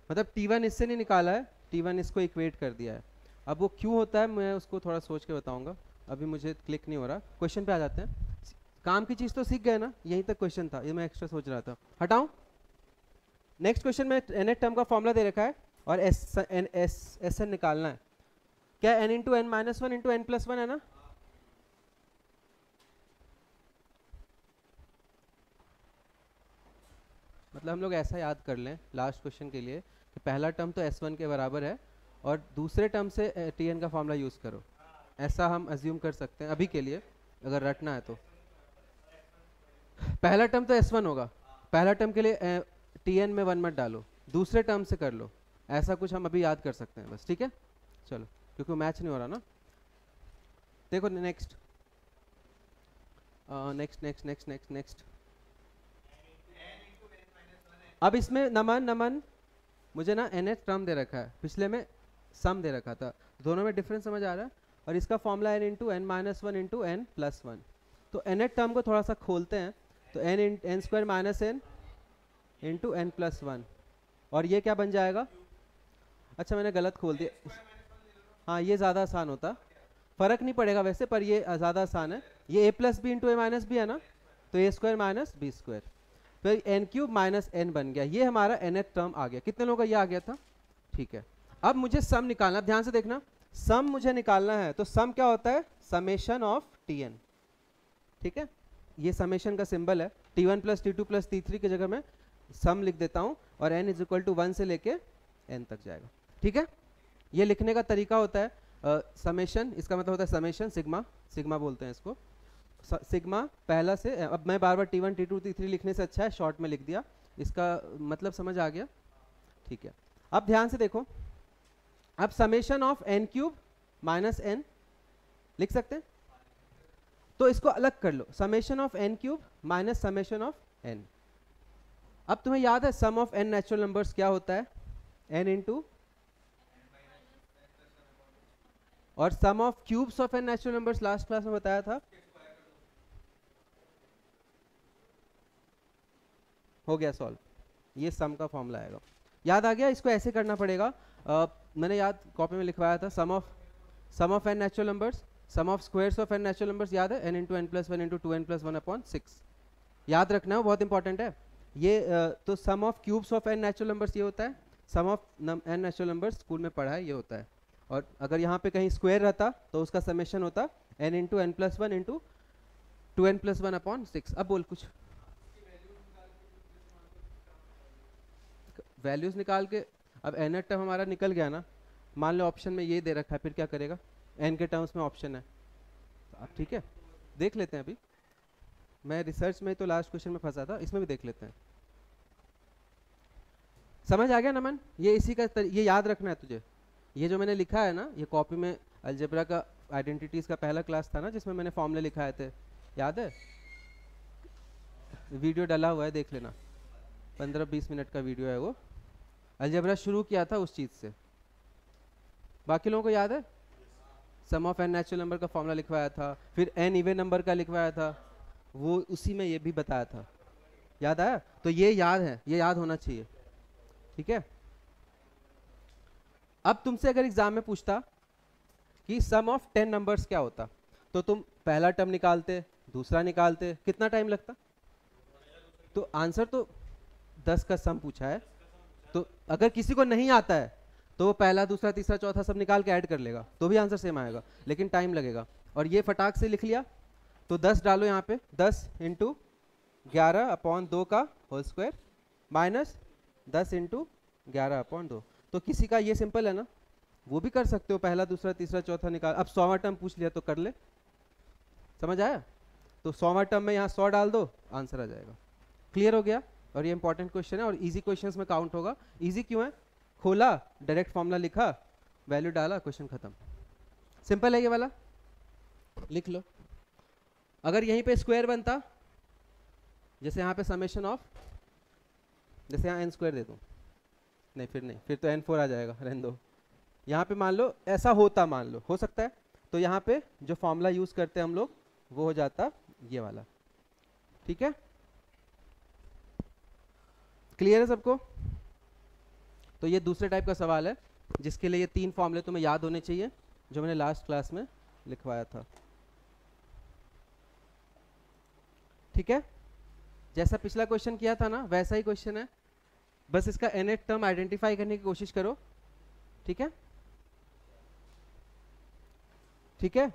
मतलब T1 इससे नहीं निकाला है, T1 इसको इक्वेट कर दिया है। अब वो क्यों होता है मैं उसको थोड़ा सोच के बताऊंगा, अभी मुझे क्लिक नहीं हो रहा। क्वेश्चन पे आ जाते हैं। काम की चीज़ तो सीख गए ना, यहीं तक क्वेश्चन था, ये मैं एक्स्ट्रा सोच रहा था, हटाऊं। नेक्स्ट क्वेश्चन में nth टर्म का फॉर्मूला दे रखा है और एस एन निकालना है। क्या n into n minus one into n plus one है ना? मतलब हम लोग ऐसा याद कर लें लास्ट क्वेश्चन के लिए कि पहला टर्म तो S1 के बराबर है और दूसरे टर्म से Tn का फॉर्मूला यूज़ करो, ऐसा हम अज्यूम कर सकते हैं अभी के लिए, अगर रटना है तो। पहला टर्म तो S1 होगा, पहला टर्म के लिए Tn में 1 मत डालो, दूसरे टर्म से कर लो, ऐसा कुछ हम अभी याद कर सकते हैं बस, ठीक है? चलो, क्योंकि मैच नहीं हो रहा ना। देखो next next next next next next, अब इसमें नमन नमन मुझे ना nth टर्म दे रखा है, पिछले में सम दे रखा था, दोनों में डिफरेंस समझ आ रहा है? और इसका formula n into n minus one into n plus one. तो nth टर्म को थोड़ा सा खोलते हैं, तो n square minus n into n plus one, और ये क्या बन जाएगा? अच्छा मैंने गलत खोल दिया, हाँ ये ज़्यादा आसान होता, फर्क नहीं पड़ेगा वैसे, पर ये ज़्यादा आसान है। ये a plus b into a minus b है ना, तो a square minus b square, फिर एन क्यूब माइनस एन बन गया, ये हमारा nth टर्म आ गया। कितने लोगों का ये आ गया था? ठीक है, अब मुझे सम निकालना, ध्यान से देखना, सम मुझे निकालना है, तो सम क्या होता है? समेशन ऑफ Tn, ठीक है? ये समेशन का सिंबल है, T1 plus T2 plus T3 की जगह मैं सम लिख देता हूँ, और n इज इक्वल टू 1 से लेके n तक जाएगा, ठीक है? ये लिखने का तरीका होता है समेशन, इसका मतलब होता है समेशन, सिग्मा, सिग्मा बोलते हैं इसको, सिग्मा पहला से, अब मैं बार बार T1 T2 T3 लिखने से अच्छा है शॉर्ट में लिख दिया, इसका मतलब समझ आ गया, ठीक है? अब ध्यान से देखो, अब summation of n cube minus n लिख सकते हैं, तो इसको अलग कर लो, summation of n cube minus summation of n। अब तुम्हें याद है sum of n natural numbers क्या होता है? n इंटू, और sum of cubes of n natural numbers last class में बताया था, हो गया सॉल्व, ये सम का फॉर्मूला आएगा, याद आ गया? इसको ऐसे करना पड़ेगा, मैंने याद कॉपी में लिखवाया था, sum of n natural numbers, sum of squares of n natural numbers, याद है? n into n plus one into two n plus one upon six, याद रखना है, बहुत इंपॉर्टेंट है ये। तो sum of cubes of n natural numbers ये होता है, sum of n natural numbers school में पढ़ा है, ये होता है। और अगर यहाँ पे कहीं स्क्वायर रहता तो उसका समेशन होता n into n plus one into two n plus one upon six. अब बोल कुछ, वैल्यूज निकाल के, अब n टर्म हमारा निकल गया ना, मान लो ऑप्शन में ये दे रखा है, फिर क्या करेगा? n के टर्म्स में ऑप्शन है, तो अब ठीक है, देख लेते हैं अभी, मैं रिसर्च में तो लास्ट क्वेश्चन में फंसा था, इसमें भी देख लेते हैं। समझ आ गया नमन? ये इसी का ये याद रखना है तुझे। ये जो मैंने लिखा है ना, ये कॉपी में अलजेब्रा का आइडेंटिटीज का पहला क्लास था ना जिसमें मैंने फॉर्मूले लिखाए थे, याद है? वीडियो डाला हुआ है, देख लेना, 15-20 मिनट का वीडियो है वो। अलजेब्रा शुरू किया था उस चीज से। बाकी लोगों को याद है? Sum of N natural number का फॉर्मूला लिखवाया था, फिर एन इवन नंबर का लिखवाया था, वो उसी में ये भी बताया था। याद आया? तो ये याद है, ये याद होना चाहिए, ठीक है? अब तुमसे अगर एग्जाम में पूछता कि सम ऑफ 10 नंबर्स क्या होता, तो तुम पहला टर्म निकालते, दूसरा निकालते, कितना टाइम लगता? तो आंसर तो 10 का सम पूछा है, तो अगर किसी को नहीं आता है तो वो पहला दूसरा तीसरा चौथा सब निकाल के ऐड कर लेगा, तो भी आंसर सेम आएगा, लेकिन टाइम लगेगा। और ये फटाक से लिख लिया, तो 10 डालो यहाँ पे, 10 इंटू 11/2 का होल स्क्वायर माइनस 10 इंटू 11/2। तो किसी का ये सिंपल है ना, वो भी कर सकते हो, पहला दूसरा तीसरा चौथा निकाल। अब 100वां टर्म पूछ लिया तो कर ले, समझ आया? तो 100वां टर्म में यहाँ 100 डाल दो, आंसर आ जाएगा। क्लियर हो गया? और ये इंपॉर्टेंट क्वेश्चन है और इजी क्वेश्चंस में काउंट होगा। इजी क्यों है? खोला, डायरेक्ट फॉर्मूला लिखा, वैल्यू डाला, क्वेश्चन खत्म। सिंपल है ये वाला, लिख लो। अगर यहीं पे स्क्वायर बनता, जैसे यहाँ पे समेशन ऑफ, जैसे यहाँ n स्क्वायर दे दूँ, नहीं फिर नहीं, फिर तो n4 आ जाएगा, रहने दो। यहाँ पे मान लो ऐसा होता, मान लो हो सकता है, तो यहाँ पे जो फॉर्मूला यूज करते हैं हम लोग वो हो जाता ये वाला, ठीक है? क्लियर है सबको? तो ये दूसरे टाइप का सवाल है जिसके लिए ये 3 फॉर्मूले तुम्हें याद होने चाहिए जो मैंने लास्ट क्लास में लिखवाया था, ठीक है? जैसा पिछला क्वेश्चन किया था ना वैसा ही क्वेश्चन है, बस इसका nth टर्म आइडेंटिफाई करने की कोशिश करो, ठीक है? ठीक है,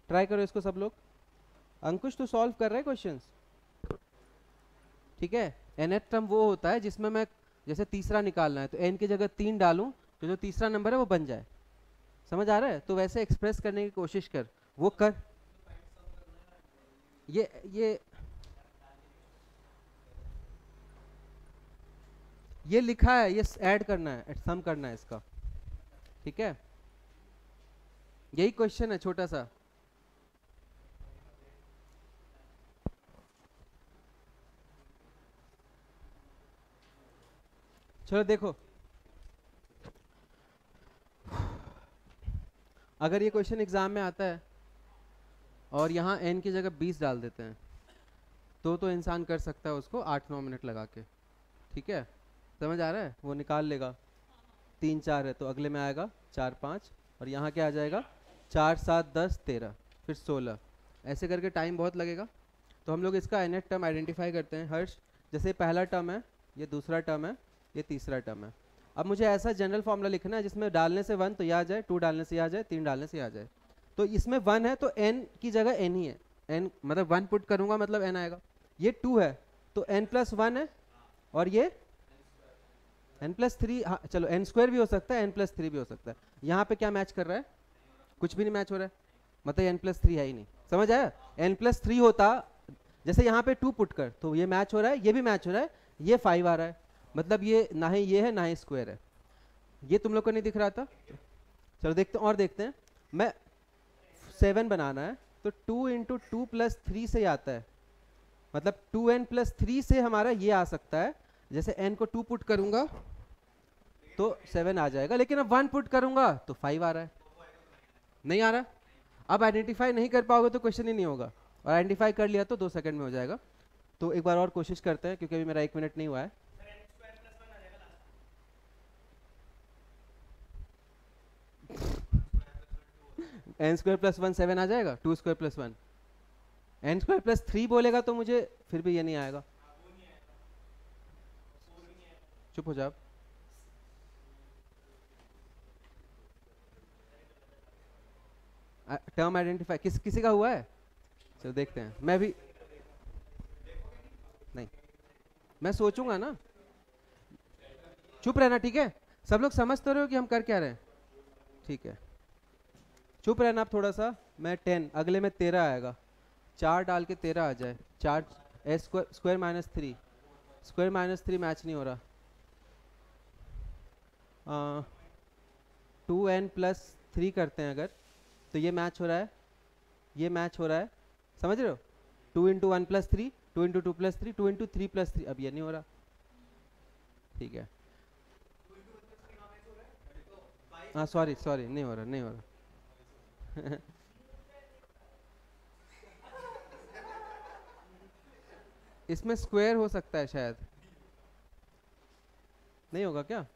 ट्राई करो इसको सब लोग। अंकुश तो सॉल्व कर रहे हैं क्वेश्चंस, ठीक है? nth टर्म वो होता है जिसमें मैं जैसे तीसरा निकालना है तो n की जगह 3 डालूं तो जो तीसरा नंबर है वो बन जाए, समझ आ रहा है? तो वैसे एक्सप्रेस करने की कोशिश कर, वो कर। ये लिखा है, ये ऐड करना है, सम करना है इसका, ठीक है? यही क्वेश्चन है छोटा सा। चलो देखो, अगर ये क्वेश्चन एग्जाम में आता है और यहाँ n की जगह 20 डाल देते हैं तो इंसान कर सकता है उसको 8-9 मिनट लगा के, ठीक है? समझ आ रहा है? वो निकाल लेगा, 3-4 है तो अगले में आएगा 4-5, और यहाँ क्या आ जाएगा 4-7-10-13, फिर 16, ऐसे करके टाइम बहुत लगेगा। तो हम लोग इसका nth टर्म आइडेंटिफाई करते हैं। हर्ष, जैसे पहला टर्म है, ये दूसरा टर्म है, ये तीसरा टर्म है। अब मुझे ऐसा जनरल फॉर्मूला लिखना है जिसमें डालने से 1 तो यह आ जाए, 2 डालने से यह आ जाए, 3 डालने से यह आ जाए। तो इसमें 1 है तो n की जगह n ही है, n मतलब 1 पुट करूंगा मतलब n आएगा। ये 2 है तो n+1 है, और ये n+3, हाँ चलो n² भी हो सकता है, n+3 भी हो सकता है। यहाँ पे क्या मैच कर रहा है? कुछ भी नहीं मैच हो रहा है, मतलब n+3 है ही नहीं, समझ आया? n+3 होता, जैसे यहाँ पे 2 पुट कर तो ये मैच हो रहा है, ये भी मैच हो रहा है, ये 5 आ रहा है, मतलब ये ना ही ये है ना ही स्क्वायर है। ये तुम लोग को नहीं दिख रहा था? चलो देखते हैं और देखते हैं। मैं 7 बनाना है तो 2 इंटू 2 प्लस 3 से आता है, मतलब 2n+3 से हमारा ये आ सकता है। जैसे n को 2 पुट करूंगा तो 7 आ जाएगा, लेकिन अब 1 पुट करूंगा तो 5 आ रहा है, नहीं आ रहा। अब आइडेंटिफाई नहीं कर पाओगे तो क्वेश्चन ही नहीं होगा, और आइडेंटिफाई कर लिया तो 2 सेकंड में हो जाएगा। तो एक बार और कोशिश करते हैं क्योंकि अभी मेरा 1 मिनट नहीं हुआ है। n² + 1 7 आ जाएगा, 2² + 1, n² + 3 बोलेगा तो मुझे फिर भी ये नहीं आएगा। चुप हो जाओ। टर्म आइडेंटिफाई किसी का हुआ है? चलो देखते हैं, मैं भी नहीं, मैं सोचूंगा ना। चुप रहना, ठीक है? सब लोग समझ तो रहे हो कि हम कर क्या रहे हैं? ठीक है, चुप रहना आप थोड़ा सा। मैं 10, अगले में 13 आएगा, 4 डाल के 13 आ जाए, 4 s² - 3 मैच नहीं हो रहा, 2n+3 करते हैं अगर, तो ये मैच हो रहा है, ये मैच हो रहा है, समझ रहे हो? 2 × 1 + 3, 2 × 2 + 3, 2 × 3 + 3, अब ये नहीं हो रहा, ठीक है। हाँ सॉरी सॉरी, नहीं हो रहा, नहीं हो रहा। इसमें स्क्वायर हो सकता है शायद, नहीं होगा क्या?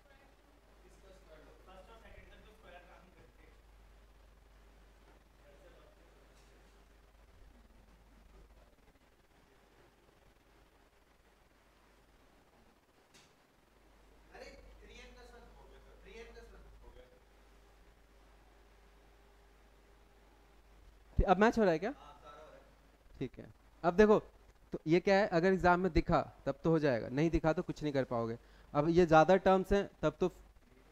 अब मैच हो रहा है क्या? ठीक है। अब देखो, तो ये क्या है, अगर एग्जाम में दिखा तब तो हो जाएगा, नहीं दिखा तो कुछ नहीं कर पाओगे। अब ये ज़्यादा टर्म्स हैं तब तो,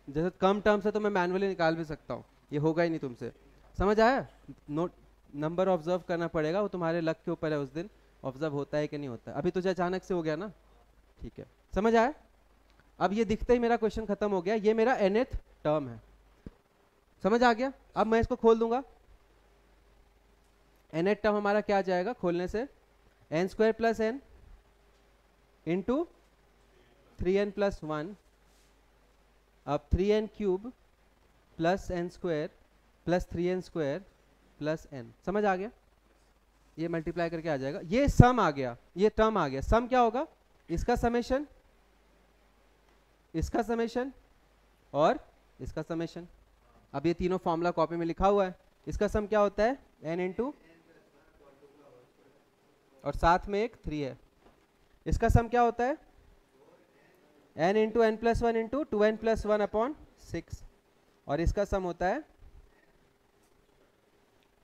जैसे कम टर्म्स है तो मैं मैनुअली निकाल भी सकता हूँ, ये होगा ही नहीं तुमसे। समझ आया? नोट, नंबर ऑब्जर्व करना पड़ेगा, वो तुम्हारे लक के ऊपर है, उस दिन ऑब्जर्व होता है कि नहीं होता है। अभी तुझे अचानक से हो गया ना, ठीक है, समझ आया? अब ये दिखते ही मेरा क्वेश्चन खत्म हो गया, ये मेरा nth टर्म है, समझ आ गया? अब मैं इसको खोल दूंगा, nth टर्म हमारा क्या आ जाएगा खोलने से, n² + n इंटू 3n+1, अब 3n³ + n² + 3n² + n, समझ आ गया? ये मल्टीप्लाई करके आ जाएगा, ये सम आ गया, ये टर्म आ गया। सम क्या होगा? इसका समेशन, इसका समेशन और इसका समेशन। अब ये तीनों फॉर्मूला कॉपी में लिखा हुआ है। इसका सम क्या होता है? n इंटू, और साथ में एक 3 है। इसका सम क्या होता है? n into n+1 into 2n+1/6, और इसका सम होता है,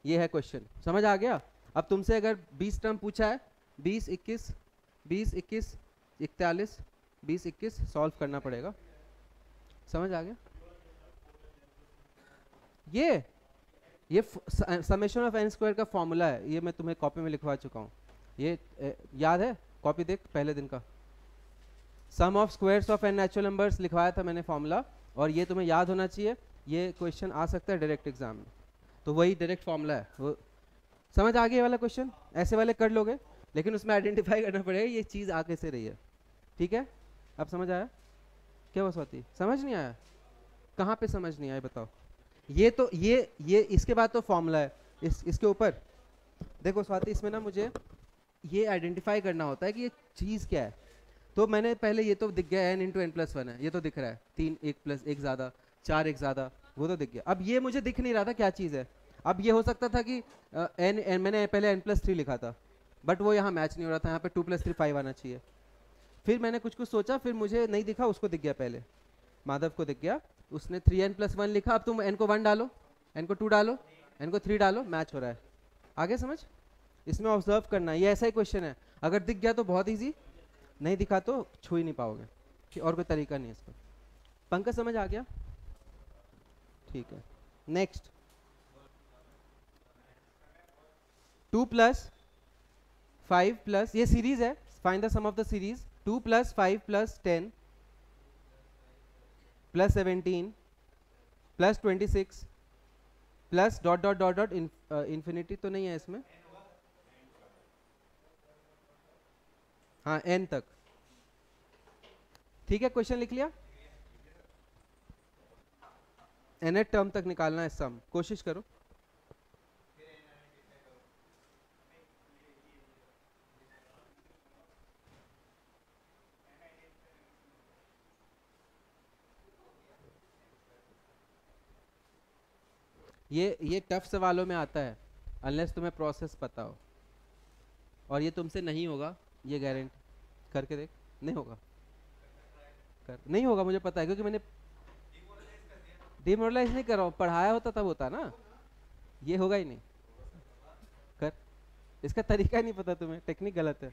ये है क्वेश्चन, समझ आ गया? अब तुमसे अगर 20 टर्म पूछा है, 20 21 20 21 41 20 21 सॉल्व करना पड़ेगा, समझ आ गया? ये समेशन ऑफ n² का फॉर्मूला है, ये मैं तुम्हें कॉपी में लिखवा चुका हूँ। ये याद है? कॉपी देख पहले दिन का, sum of squares of n natural numbers लिखवाया था मैंने फॉर्मूला, और ये तुम्हें याद होना चाहिए, ये क्वेश्चन आ सकता है डायरेक्ट एग्जाम में, तो वही डायरेक्ट फॉर्मूला है वो। समझ आ गया वाला क्वेश्चन? ऐसे वाले कर लोगे, लेकिन उसमें आइडेंटिफाई करना पड़ेगा ये चीज़ आ कैसे रही है, ठीक है? अब समझ आया? क्या वो स्वाति, समझ नहीं आया? कहाँ पे समझ नहीं आया बताओ? ये तो ये इसके बाद तो फॉर्मूला है, इसके ऊपर देखो स्वाति, इसमें ना मुझे ये आइडेंटिफाई करना होता है कि ये चीज़ क्या है। तो मैंने पहले, ये तो दिख गया n इंटू n+1 है, ये तो दिख रहा है, 3 1 ज़्यादा 4 1 ज़्यादा, वो तो दिख गया। अब ये मुझे दिख नहीं रहा था क्या चीज़ है। अब ये हो सकता था कि मैंने पहले n+3 लिखा था, बट वो यहाँ मैच नहीं हो रहा था, यहाँ पे 2 + 3 5 आना चाहिए। फिर मैंने कुछ कुछ सोचा, फिर मुझे नहीं दिखा, उसको दिख गया, पहले माधव को दिख गया, उसने 3n+1 लिखा। अब तुम n को 1 डालो, n को 2 डालो, n को 3 डालो, मैच हो रहा है। आगे समझ? इसमें ऑब्जर्व करना, ये ऐसा ही क्वेश्चन है, अगर दिख गया तो बहुत इजी, नहीं दिखा तो छू ही नहीं पाओगे, और कोई तरीका नहीं है इसका। पंकज समझ आ गया? ठीक है, नेक्स्ट 2 + 5 + ये सीरीज है, find the sum of the series 2 + 5 + 10 + 17 + 26 plus dot dot dot dot, infinity तो नहीं है इसमें, हाँ n तक, ठीक है? क्वेश्चन लिख लिया, nth टर्म तक निकालना है सम, कोशिश करो। ये टफ सवालों में आता है, अनलेस तुम्हें प्रोसेस पता हो, और ये तुमसे नहीं होगा, ये गारंटी। करके देख, नहीं होगा, नहीं होगा, मुझे पता है, क्योंकि मैंने डिमोरलाइज नहीं कर रहा हूँ, पढ़ाया होता तब होता ना, ये होगा ही नहीं। कर, इसका तरीका नहीं पता तुम्हें, टेक्निक गलत है।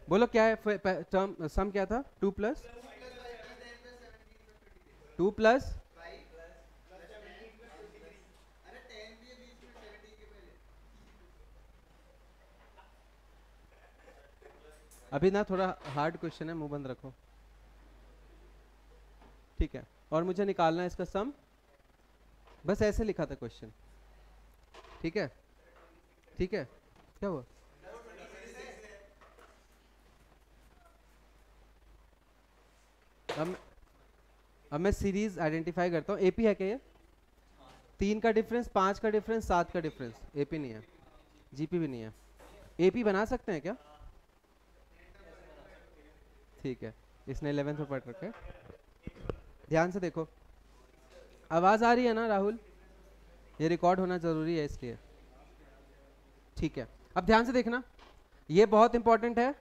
बोलो क्या है टर्म, सम क्या था? 2 + 2 + अभी ना थोड़ा हार्ड क्वेश्चन है, मुंह बंद रखो। ठीक है, और मुझे निकालना है इसका सम। बस ऐसे लिखा था क्वेश्चन। ठीक है, ठीक है, क्या हुआ? अब अब मैं सीरीज आइडेंटिफाई करता हूँ। एपी है क्या ये? 3 का डिफरेंस, 5 का डिफरेंस, 7 का डिफरेंस, एपी नहीं है, जीपी भी नहीं है। एपी बना सकते हैं क्या? ठीक है, इसने 11th में पढ़ रखे। ध्यान से देखो, आवाज आ रही है ना राहुल? ये रिकॉर्ड होना जरूरी है इसलिए। ठीक है, अब ध्यान से देखना, ये बहुत इंपॉर्टेंट है।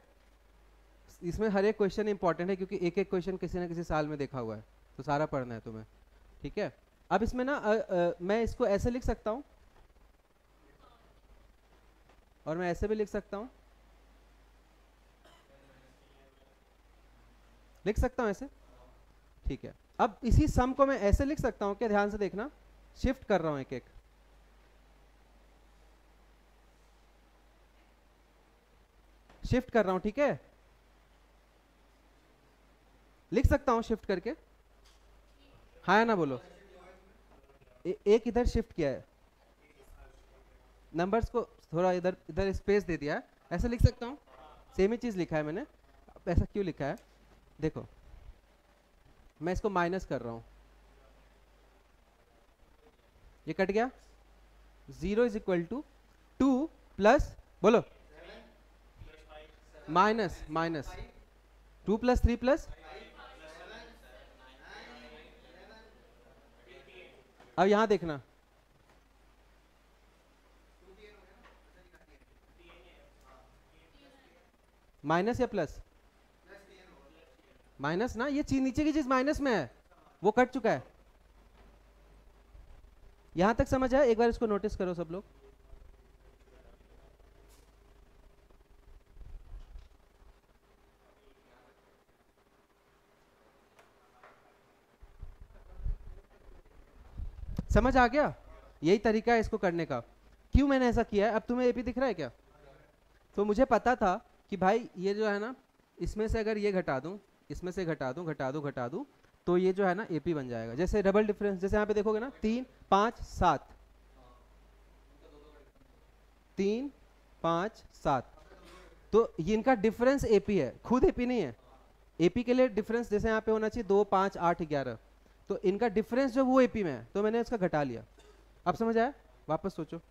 इसमें हर एक क्वेश्चन इंपॉर्टेंट है क्योंकि एक एक क्वेश्चन किसी ना किसी साल में देखा हुआ है, तो सारा पढ़ना है तुम्हें। ठीक है, अब इसमें ना मैं इसको ऐसे लिख सकता हूँ और मैं ऐसे भी लिख सकता हूँ, लिख सकता हूँ ऐसे। ठीक है, अब इसी सम को मैं ऐसे लिख सकता हूँ क्या? ध्यान से देखना, शिफ्ट कर रहा हूँ एक एक, शिफ्ट कर रहा हूँ। ठीक है, लिख सकता हूँ शिफ्ट करके, हाँ या ना बोलो। एक इधर शिफ्ट किया है, नंबर्स को थोड़ा इधर इधर स्पेस दे दिया है, ऐसे लिख सकता हूँ। सेम ही चीज लिखा है मैंने। अब ऐसा क्यों लिखा है? देखो, मैं इसको माइनस कर रहा हूँ, ये कट गया। 0 इज इक्वल टू 2 प्लस, बोलो, माइनस माइनस 2 प्लस 3 प्लस, अब यहां देखना, माइनस या प्लस? माइनस ना, ये चीज नीचे की चीज माइनस में है, वो कट चुका है। यहां तक समझ आया? एक बार इसको नोटिस करो सब लोग। समझ आ गया? यही तरीका है इसको करने का। क्यों मैंने ऐसा किया है? अब तुम्हें एपी दिख रहा है क्या? तो मुझे पता था कि भाई ये जो है ना, इसमें से अगर ये घटा दूं, इसमें से घटा दूं, घटा दूं, घटा दूं, तो ये जो है ना एपी बन जाएगा। जैसे डबल डिफरेंस, जैसे यहाँ पे देखोगे ना, 3 5 7, 3 5 7, तो ये इनका डिफरेंस एपी है, खुद एपी नहीं है। एपी के लिए डिफरेंस जैसे यहाँ पे होना चाहिए 2 5 8 11, तो इनका डिफरेंस जो वो एपी में है, तो मैंने उसका घटा लिया। अब समझ आया? वापस सोचो।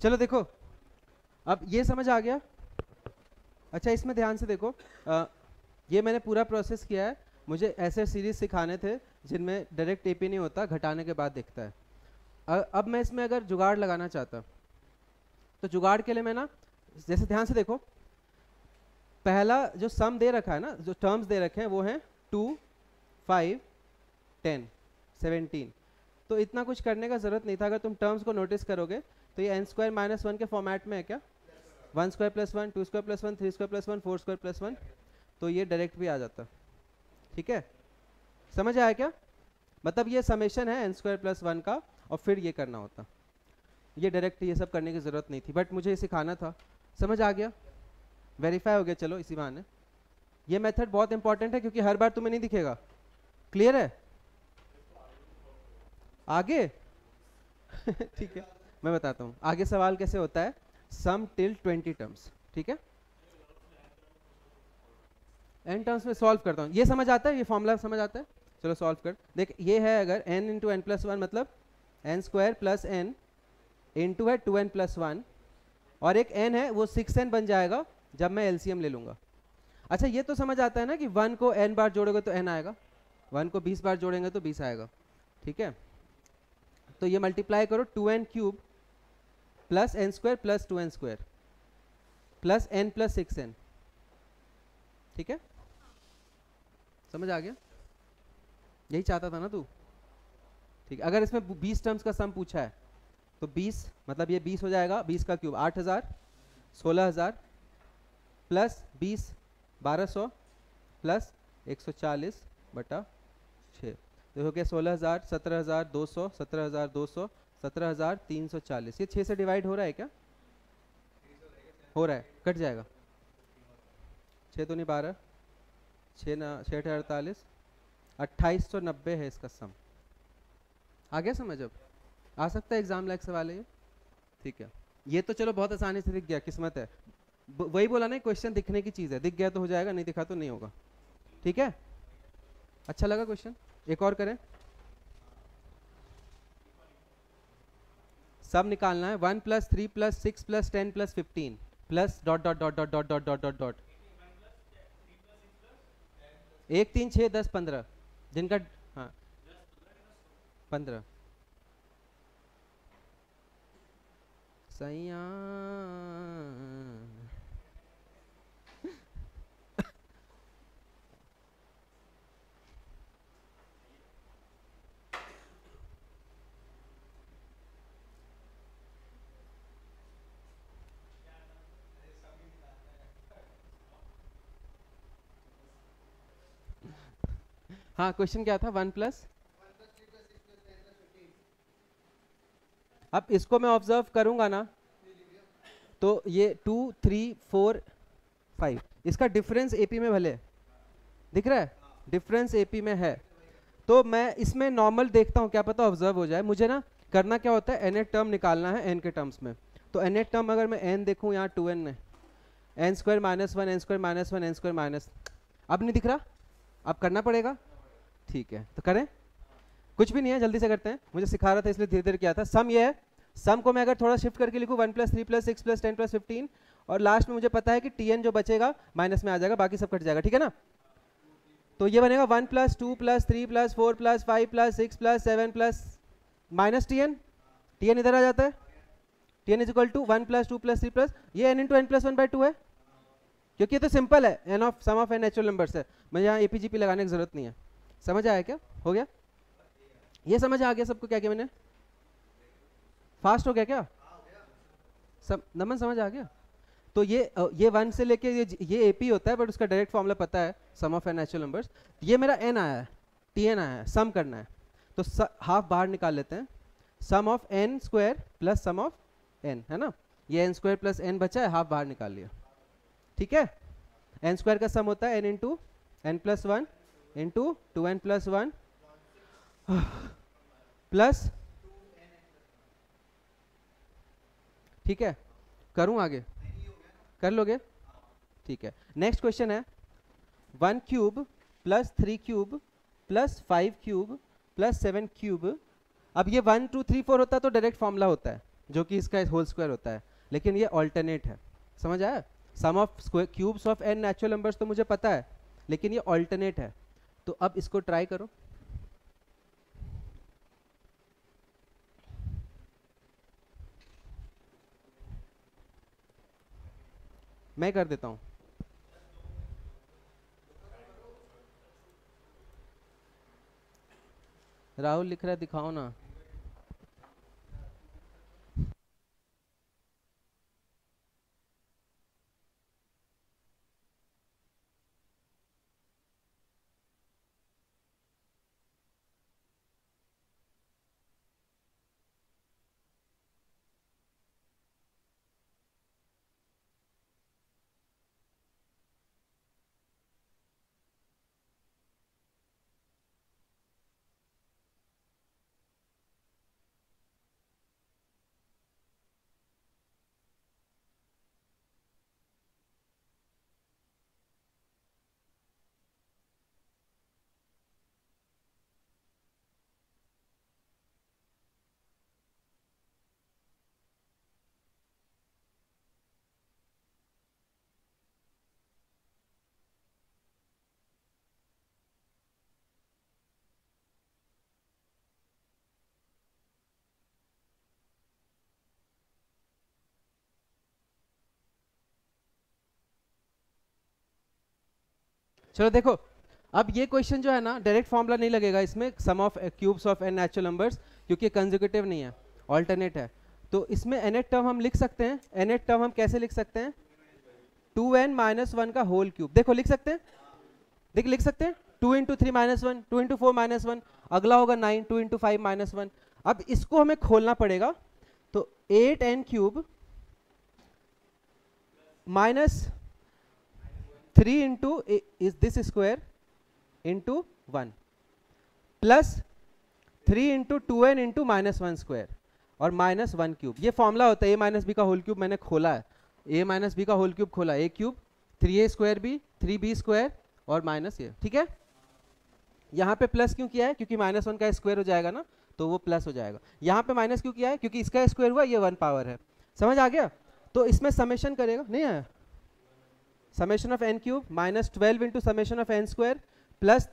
चलो देखो, अब ये समझ आ गया। अच्छा इसमें ध्यान से देखो, ये मैंने पूरा प्रोसेस किया है, मुझे ऐसे सीरीज सिखाने थे जिनमें डायरेक्ट एपी नहीं होता, घटाने के बाद दिखता है। अब मैं इसमें अगर जुगाड़ लगाना चाहता तो जुगाड़ के लिए मैं ना, जैसे ध्यान से देखो, पहला जो सम दे रखा है ना, जो टर्म्स दे रखे हैं वो हैं 2, 5, 10, 17। तो इतना कुछ करने का जरूरत नहीं था। अगर तुम टर्म्स को नोटिस करोगे तो ये n² - 1 के फॉर्मेट में है क्या, 1² + 1, 2² + 1, 3² + 1, 4² + 1, तो ये डायरेक्ट भी आ जाता। ठीक है, समझ आया क्या? मतलब ये समेशन है n² + 1 का, और फिर ये करना होता। ये डायरेक्ट ये सब करने की जरूरत नहीं थी, बट मुझे ये सिखाना था। समझ आ गया, वेरीफाई हो गया। चलो इसी बहाने, ये मेथड बहुत इंपॉर्टेंट है क्योंकि हर बार तुम्हें नहीं दिखेगा। क्लियर है? आगे ठीक है, मैं बताता हूँ आगे सवाल कैसे होता है। सम टिल 20 टर्म्स, ठीक है, n टर्म्स में सॉल्व करता हूँ। ये समझ आता है, ये फॉर्मूला समझ आता है? चलो सॉल्व कर देख। ये है अगर n × n + 1 मतलब n² + n इंटू है 2n + 1, और एक n है वो 6n बन जाएगा जब मैं एलसीएम ले लूंगा। अच्छा ये तो समझ आता है ना कि 1 को n बार जोड़ोगे तो n आएगा, 1 को 20 बार जोड़ेंगे तो 20 आएगा। ठीक है, तो ये मल्टीप्लाई करो 2n³ + n² + 2n² + n + 6n। ठीक है, समझ आ गया? यही चाहता था ना तू? ठीक है, अगर इसमें 20 टर्म्स का सम पूछा है तो 20 मतलब ये 20 हो जाएगा, 20 का क्यूब 8000, 16000 प्लस 20 1200 प्लस 140/6, तो हो गया 16000, 17200, 17200, 17340। ये 6 से डिवाइड हो रहा है क्या? हो रहा है, कट जाएगा। 6 तो नहीं 12, 6 ना 6 48, 2890 है इसका सम। आ गया समझ? अब आ सकता है एग्जाम लायक सवाल है ये। ठीक है, ये तो चलो बहुत आसानी से दिख गया, किस्मत है। वही बोला ना, क्वेश्चन दिखने की चीज है, दिख गया तो हो जाएगा, नहीं दिखा तो नहीं होगा। ठीक है, अच्छा लगा क्वेश्चन? एक और करें। सब निकालना है 1 + 3 + 6 + 10 + 15 plus dot dot dot dot dot dot dot dot dot 1 3 6 10 15 जिनका, हाँ 15 सैया। हाँ क्वेश्चन क्या था? 1 +, अब इसको मैं ऑब्जर्व करूंगा ना तो ये 2 3 4 5, इसका डिफरेंस एपी में भले दिख रहा है, डिफरेंस एपी में है, तो मैं इसमें नॉर्मल देखता हूँ, क्या पता ऑब्जर्व हो जाए। मुझे ना करना क्या होता है, nth टर्म निकालना है n के टर्म्स में। तो nth टर्म अगर मैं n देखूँ, यहाँ 2n है, n² - 1, n² - 1, n², अब नहीं दिख रहा, अब करना पड़ेगा। ठीक है, तो करें, कुछ भी नहीं है, जल्दी से करते हैं। मुझे सिखा रहा था इसलिए धीरे धीरे किया था। सम ये है, सम को मैं अगर थोड़ा शिफ्ट करके लिखूँ 1 + 3 + 6 + 10 + 15, और लास्ट में मुझे पता है कि tn जो बचेगा माइनस में आ जाएगा, बाकी सब कट जाएगा। ठीक है ना? तो ये बनेगा 1 + 2 + 3 + 4 + 5 + 6 + 7 प्लस माइनस tn, tn इधर आ जाता है, tn = 1 + 2 + 3 प्लस ये n × n + 1/2 है, क्योंकि ये तो सिंपल है, n of sum of n natural numbers है। मुझे यहाँ एपीजीपी लगाने की जरूरत नहीं है। समझ आया क्या? हो गया? ये समझ आ गया सबको क्या किया मैंने? फास्ट हो गया क्या? सब नमन समझ आ गया? तो ये 1 से लेके ये एपी होता है, बट उसका डायरेक्ट फॉर्मूला पता है, sum of n natural numbers. ये मेरा n आया है, tn आया है, सम करना है, तो हाफ बाहर निकाल लेते हैं। Sum of n² + sum of n, है ना? ये n² + n बचा है, हाफ बाहर निकाल लिया। ठीक है, n² का सम होता है n × n + 1 × 2n + 1 प्लस, ठीक है, करूं आगे? कर लोगे? ठीक है, नेक्स्ट क्वेश्चन है 1³ + 3³ + 5³ + 7³ अब ये 1 2 3 4 होता तो डायरेक्ट फॉर्मूला होता है, जो कि इसका होल स्क्वायर होता है, लेकिन ये ऑल्टरनेट है। समझ आया? Sum of cubes of n natural numbers तो मुझे पता है, लेकिन ये ऑल्टरनेट है। तो अब इसको ट्राई करो। मैं कर देता हूं। राहुल लिख रहा है, दिखाओ ना। चलो देखो, अब ये क्वेश्चन जो है ना, डायरेक्ट फॉर्मूला नहीं लगेगा इसमें, sum of cubes of n natural numbers, क्योंकि कंसेक्यूटिव नहीं है, ऑल्टरनेट है। तो इसमें nth टर्म हम लिख सकते हैं। nth टर्म हम कैसे लिख सकते हैं? 2n माइनस 1 का होल क्यूब। देखो लिख सकते हैं, देख लिख सकते हैं 2 इंटू 3 माइनस 1, 2 इंटू 4 माइनस 1, अगला होगा 9, 2 इंटू 5 माइनस 1। अब इसको हमें खोलना पड़ेगा, तो 8n cube minus 3 into is this square into 1 plus 3 into 2n into minus 1 square और माइनस 1 क्यूब। ये फॉर्मूला होता है a माइनस बी का होल क्यूब। मैंने खोला है, a माइनस बी का होल क्यूब खोला, a cube 3a square b 3b square और माइनस ये। ठीक है, यहाँ पे प्लस क्यों किया है? क्योंकि माइनस 1 का स्क्वायर हो जाएगा ना, तो वो प्लस हो जाएगा। यहाँ पे माइनस क्यों किया है? क्योंकि इसका स्क्वायर हुआ, ये 1 पावर है। समझ आ गया? तो इसमें समेशन करेगा, नहीं है, summation of n cube minus 12 into summation of n square plus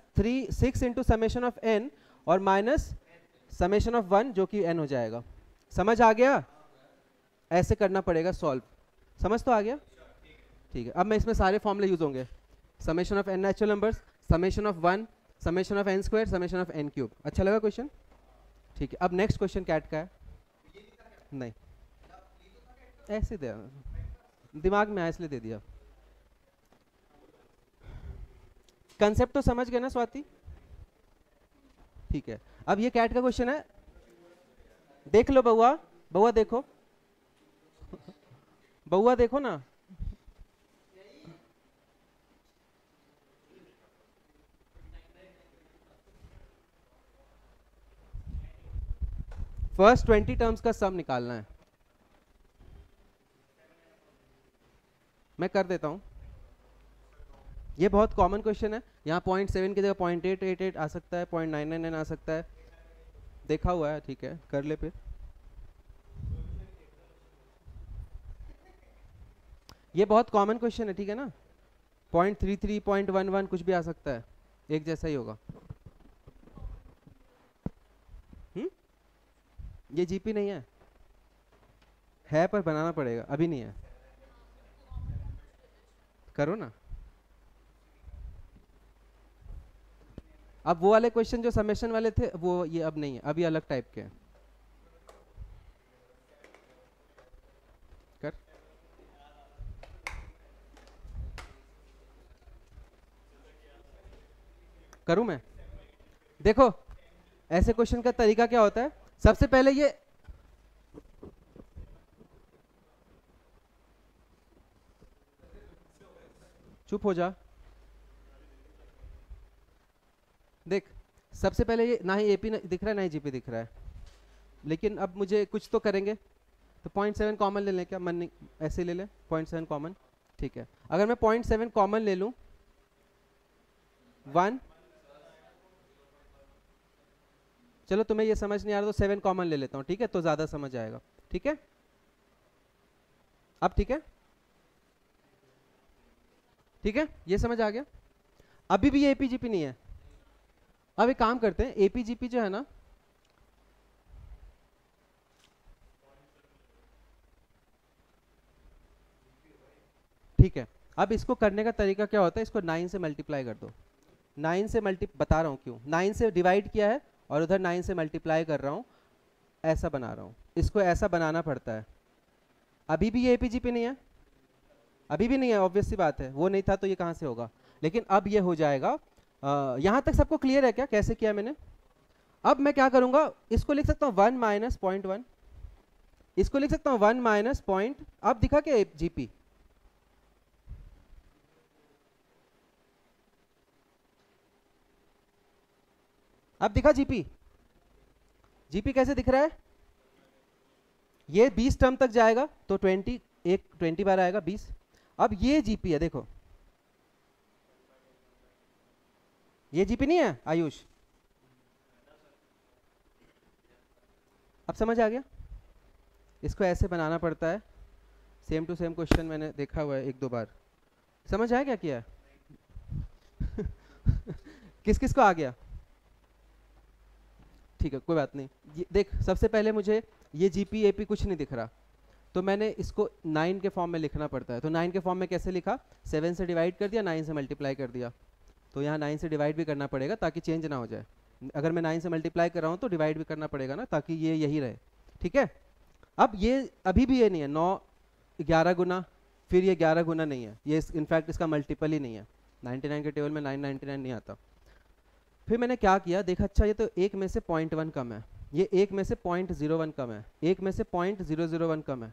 6 into summation of n और माइनस समेशन ऑफ 1 जो कि n हो जाएगा। समझ आ गया? ऐसे करना पड़ेगा सॉल्व। समझ तो आ गया? ठीक है, अब मैं इसमें सारे फॉर्मूले यूज होंगे, summation of n natural numbers, summation of 1, summation of n square, summation of n cube. अच्छा लगा क्वेश्चन? ठीक है, अब नेक्स्ट क्वेश्चन कैट का है। नहीं, ऐसे दे, दिमाग में आया इसलिए दे दिया। कंसेप्ट तो समझ गए ना स्वाति? ठीक है, अब ये कैट का क्वेश्चन है, देख लो बउआ, बउआ देखो, बउआ देखो ना। फर्स्ट 20 टर्म्स का सम निकालना है। मैं कर देता हूं, ये बहुत कॉमन क्वेश्चन है। यहाँ 0.7 की जगह 0.888 आ सकता है, 0.999 आ सकता है, देखा हुआ है। ठीक है, कर ले फिर। ये बहुत कॉमन क्वेश्चन है, ठीक है ना। 0.33 0.11 कुछ भी आ सकता है, एक जैसा ही होगा। ये जीपी नहीं है पर बनाना पड़ेगा, अभी नहीं है। करो ना। अब वो वाले क्वेश्चन जो समेशन वाले थे, वो ये अब नहीं है, अभी अलग टाइप के हैं। कर, करूं मैं? देखो, ऐसे क्वेश्चन का तरीका क्या होता है, सबसे पहले ये चुप हो जा। देख, सबसे पहले ये ना ही एपी दिख रहा है ना ही जीपी दिख रहा है, लेकिन अब मुझे कुछ तो करेंगे, तो 0.7 कॉमन ले लें क्या? मन नहीं, ऐसे ले लें 0.7 कॉमन। ठीक है, अगर मैं 0.7 कॉमन ले लूं, 1, चलो तुम्हें ये समझ नहीं आ रहा तो 7 कॉमन ले लेता हूँ, ठीक है, तो ज्यादा समझ आएगा। ठीक है, अब ठीक है, ठीक है, ये समझ आ गया। अभी भी ये एपीजीपी नहीं है। अब एक काम करते हैं, एपीजीपी जो है ना, ठीक है, अब इसको करने का तरीका क्या होता है, इसको 9 से मल्टीप्लाई कर दो। 9 से बता रहा हूँ क्यों, 9 से डिवाइड किया है और उधर 9 से मल्टीप्लाई कर रहा हूँ, ऐसा बना रहा हूँ, इसको ऐसा बनाना पड़ता है। अभी भी ये एपीजीपी नहीं है, अभी भी नहीं है, ऑब्वियस सी बात है, वो नहीं था तो ये कहाँ से होगा, लेकिन अब ये हो जाएगा। यहाँ तक सबको क्लियर है क्या, कैसे किया मैंने? अब मैं क्या करूंगा, इसको लिख सकता हूँ 1 माइनस 0.1, इसको लिख सकता हूँ 1 माइनस पॉइंट, अब दिखा क्या जीपी? अब दिखा जीपी? जीपी कैसे दिख रहा है? ये 20 टर्म तक जाएगा तो 20 बार आएगा 20। अब ये जीपी है, देखो ये जीपी नहीं है आयुष, अब समझ आ गया? इसको ऐसे बनाना पड़ता है, सेम टू सेम क्वेश्चन मैंने देखा हुआ है 1-2 बार। समझ आया क्या किया है? किस किस को आ गया? ठीक है, कोई बात नहीं। देख, सबसे पहले मुझे ये जीपी एपी कुछ नहीं दिख रहा, तो मैंने इसको 9 के फॉर्म में लिखना पड़ता है। तो 9 के फॉर्म में कैसे लिखा, 7 से डिवाइड कर दिया, 9 से मल्टीप्लाई कर दिया। तो यहाँ 9 से डिवाइड भी करना पड़ेगा ताकि चेंज ना हो जाए। अगर मैं 9 से मल्टीप्लाई कर रहा हूँ तो डिवाइड भी करना पड़ेगा ना, ताकि ये यही रहे। ठीक है, अब ये अभी भी ये नहीं है 9 11 गुना, फिर ये 11 गुना नहीं है, ये इनफैक्ट इसका मल्टीपल ही नहीं है। 99 के टेबल में 999 नहीं आता। फिर मैंने क्या किया, देखा अच्छा ये तो एक में से 0.1 कम है, ये एक में से 0.01 कम है, एक में से 0.001 कम है।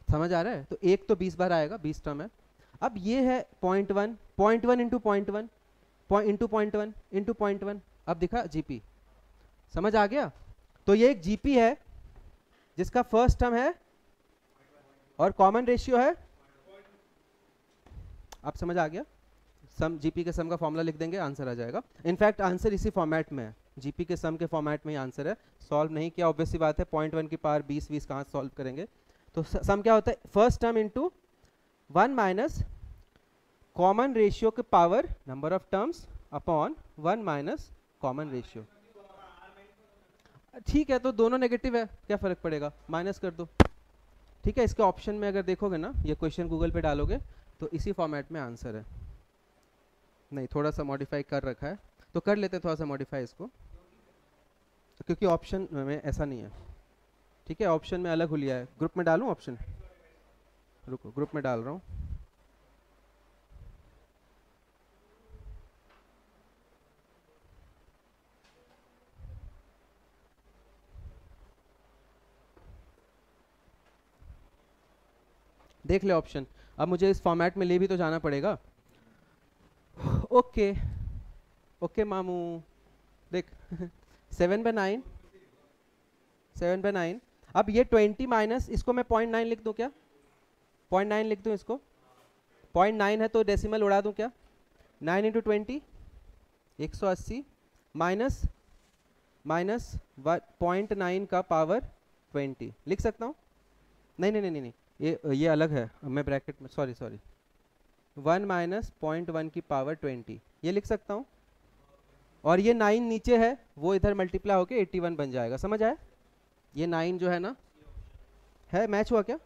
समझ आ रहा है? तो एक तो 20 बार आएगा, 20 टर्म है। अब ये है 0.1, 0.1 इंटू 0.1 इंटू 0.1 इंटू 0.1, अब दिखा जीपी? समझ आ गया? तो ये एक जीपी है जिसका फर्स्ट टर्म है और कॉमन रेशियो है। अब समझ आ गया? सम, जीपी के सम का फॉर्मूला लिख देंगे, आंसर आ जाएगा। इनफैक्ट आंसर इसी फॉर्मेट में है, जीपी के सम के फॉर्मेट में ही आंसर है। सॉल्व नहीं किया, ऑब्वियस सी बात है, 0.1 की पावर 20 कहाँ सॉल्व करेंगे? तो सम क्या होता है, first term into 1 minus common ratio के power number of terms upon 1 minus common ratio. ठीक है, तो दोनों नेगेटिव है, क्या फर्क पड़ेगा, माइनस कर दो। ठीक है, इसके ऑप्शन में अगर देखोगे ना, ये क्वेश्चन गूगल पे डालोगे तो इसी फॉर्मेट में आंसर है। नहीं, थोड़ा सा मॉडिफाई कर रखा है, तो कर लेते थोड़ा सा मॉडिफाई इसको, क्योंकि ऑप्शन में ऐसा नहीं है। ठीक है, ऑप्शन में अलग हुलिया है। ग्रुप में डालूं ऑप्शन? रुको, ग्रुप में डाल रहा हूँ। देख ले ऑप्शन। अब मुझे इस फॉर्मेट में ले भी तो जाना पड़ेगा। ओके ओके मामू, देख 7/9, 7/9। अब ये 20 माइनस, इसको मैं 0.9 लिख दूं क्या? 0.9 लिख दूं इसको? 0.9 है तो डेसिमल उड़ा दूं क्या? 9 इंटू 20 180 माइनस 0.9 का पावर 20 लिख सकता हूँ? नहीं नहीं नहीं नहीं, ये अलग है, मैं ब्रैकेट में, सॉरी 1 माइनस 0.1 की पावर 20 ये लिख सकता हूँ। और ये 9 नीचे है, वो इधर मल्टीप्लाई होके 81 बन जाएगा। समझ आया? ये 9 जो है ना, है मैच हुआ क्या?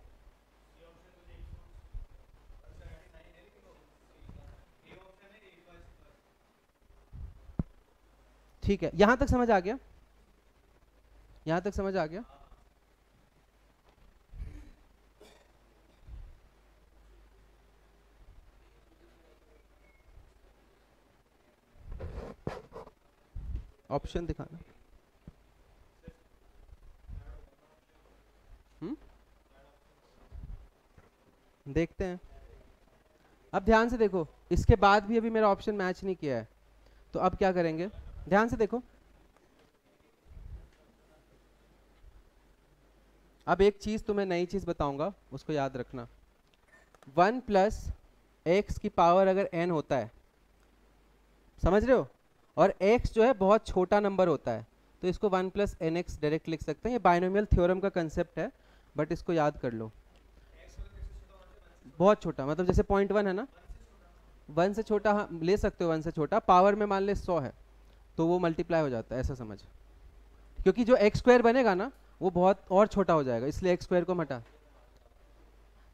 ठीक है, यहां तक समझ आ गया? यहां तक समझ आ गया? ऑप्शन दिखाना। देखते हैं। अब ध्यान से देखो, इसके बाद भी अभी मेरा ऑप्शन मैच नहीं किया है, तो अब क्या करेंगे, ध्यान से देखो। अब एक चीज तुम्हें नई चीज बताऊंगा, उसको याद रखना। 1 प्लस एक्स की पावर अगर n होता है, समझ रहे हो, और x जो है बहुत छोटा नंबर होता है, तो इसको 1 प्लस एन एक्स डायरेक्ट लिख सकते हैं। ये बाइनोमियल थ्योरम का कंसेप्ट है। बट इसको याद कर लो, बहुत छोटा, मतलब जैसे 0.1 है ना, 1 से छोटा, हाँ ले सकते हो 1 से छोटा, पावर में मान ले 100 है तो वो मल्टीप्लाई हो जाता है, ऐसा समझ, क्योंकि जो एक्स स्क्वायर बनेगा ना वो बहुत और छोटा हो जाएगा, इसलिए एक्स स्क्वायर को हटा,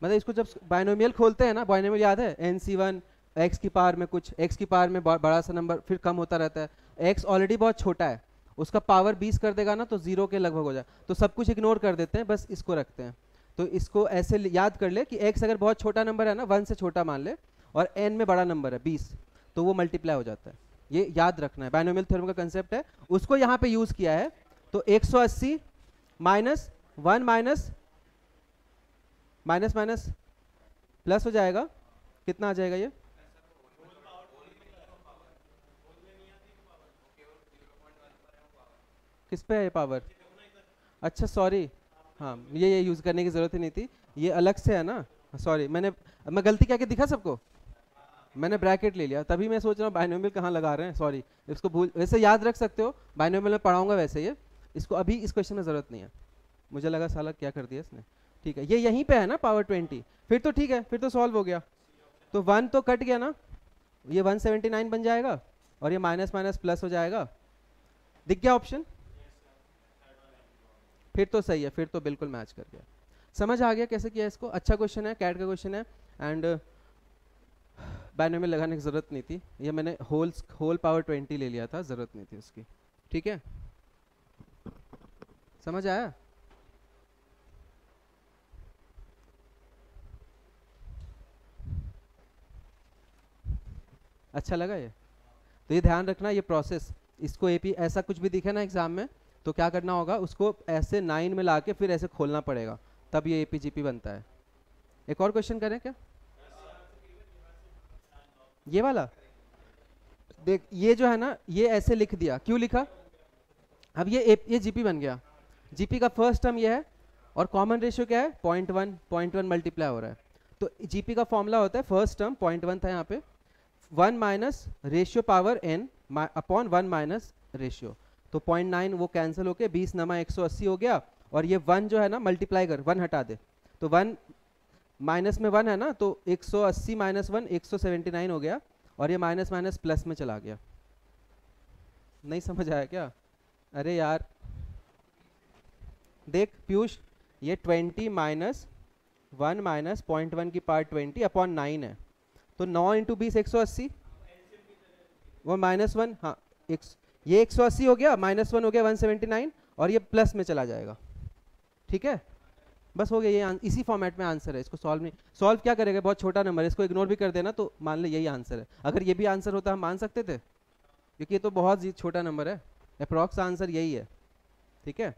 मतलब इसको जब बाइनोमियल खोलते हैं ना, बाइनोमियल याद है, NC1 एक्स की पावर में कुछ, एक्स की पावर में बड़ा सा नंबर फिर कम होता रहता है, एक्स ऑलरेडी बहुत छोटा है, उसका पावर 20 कर देगा ना तो 0 के लगभग हो जाए, तो सब कुछ इग्नोर कर देते हैं, बस इसको रखते हैं। तो इसको ऐसे याद कर ले कि एक्स अगर बहुत छोटा नंबर है ना, 1 से छोटा मान ले, और n में बड़ा नंबर है 20, तो वो मल्टीप्लाई हो जाता है, ये याद रखना है, बाइनोमियल थ्योरम का कंसेप्ट है, उसको यहाँ पे यूज किया है। तो 180 minus 1 minus minus minus plus हो जाएगा, कितना आ जाएगा ये, किस पे है ये पावर, अच्छा सॉरी, हाँ ये यूज करने की जरूरत ही नहीं थी, ये अलग से है ना, सॉरी मैं गलती क्या दिखा सबको, मैंने ब्रैकेट ले लिया, तभी मैं सोच रहा हूँ बाइनोमियल कहाँ लगा रहे हैं, सॉरी, इसको भूल, वैसे याद रख सकते हो, बाइनोमियल में पढ़ाऊंगा वैसे, ये इसको अभी इस क्वेश्चन में जरूरत नहीं है, मुझे लगा साला क्या कर दिया इसने, ठीक है, ये यहीं पे है ना पावर 20, फिर तो ठीक है, फिर तो सॉल्व हो गया, तो 1 तो कट गया ना, ये 179 बन जाएगा, और ये माइनस माइनस प्लस हो जाएगा, दिख गया ऑप्शन, फिर तो सही है, फिर तो बिल्कुल मैच कर गया, समझ आ गया कैसे किया इसको, अच्छा क्वेश्चन है, कैट का क्वेश्चन है, एंड बाइनोमियल लगाने की जरूरत नहीं थी, ये मैंने होल पावर 20 ले लिया था, जरूरत नहीं थी उसकी, ठीक है, समझ आया, अच्छा लगा ये, तो ये ध्यान रखना, ये प्रोसेस, इसको एपी ऐसा कुछ भी दिखे ना एग्जाम में, तो क्या करना होगा, उसको ऐसे 9 में लाके फिर ऐसे खोलना पड़ेगा, तब ये एपीजीपी बनता है। एक और क्वेश्चन करें क्या, ये वाला देख, ये जो है ना, ये ऐसे लिख दिया, क्यों लिखा, अब ये जीपी बन गया, जीपी का फर्स्ट टर्म ये है, और कॉमन रेशियो क्या है 0.1 मल्टीप्लाई हो रहा है, तो जीपी का फॉर्मूला होता है, फर्स्ट टर्म 0.1 था यहाँ पे, 1 minus ratio power n upon 1 minus ratio, तो 0.9 वो कैंसिल होके 20 नमा 180 हो गया, और ये 1 जो है ना मल्टीप्लाई कर, 1 हटा दे, तो 1 माइनस में 1 है ना, तो 180 माइनस 1 179 हो गया, और ये माइनस माइनस प्लस में चला गया, नहीं समझ आया क्या, अरे यार देख पीयूष, ये 20 माइनस 1 माइनस 0.1 की पावर 20 अपॉन 9 है, तो 9 इंटू 20 180, वो माइनस 1, हाँ ये 180 हो गया, माइनस 1 हो गया 179, और ये प्लस में चला जाएगा, ठीक है, बस हो गया, ये इसी फॉर्मेट में आंसर है, इसको सॉल्व नहीं, सॉल्व क्या करेगा, बहुत छोटा नंबर है, इसको इग्नोर भी कर देना तो मान ले यही आंसर है, अगर ये भी आंसर होता हम मान सकते थे, क्योंकि ये तो बहुत छोटा नंबर है, अप्रॉक्स आंसर यही है, ठीक है,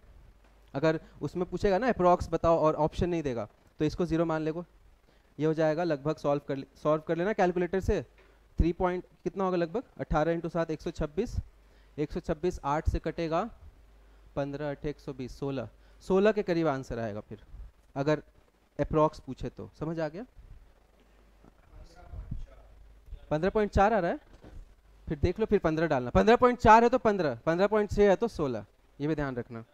अगर उसमें पूछेगा ना अप्रॉक्स बताओ और ऑप्शन नहीं देगा, तो इसको 0 मान लेगो, ये हो जाएगा लगभग, सॉल्व कर लेना कैलकुलेटर से, 3 पॉइंट कितना होगा लगभग 18 इंटू 7 126, 126 8 से कटेगा 15 8 120 16 के करीब आंसर आएगा, फिर अगर अप्रॉक्स पूछे तो, समझ आ गया, 15.4 आ रहा है, फिर देख लो, फिर 15 डालना, 15.4 है तो 15, 15.6 है तो 16, ये भी ध्यान रखना,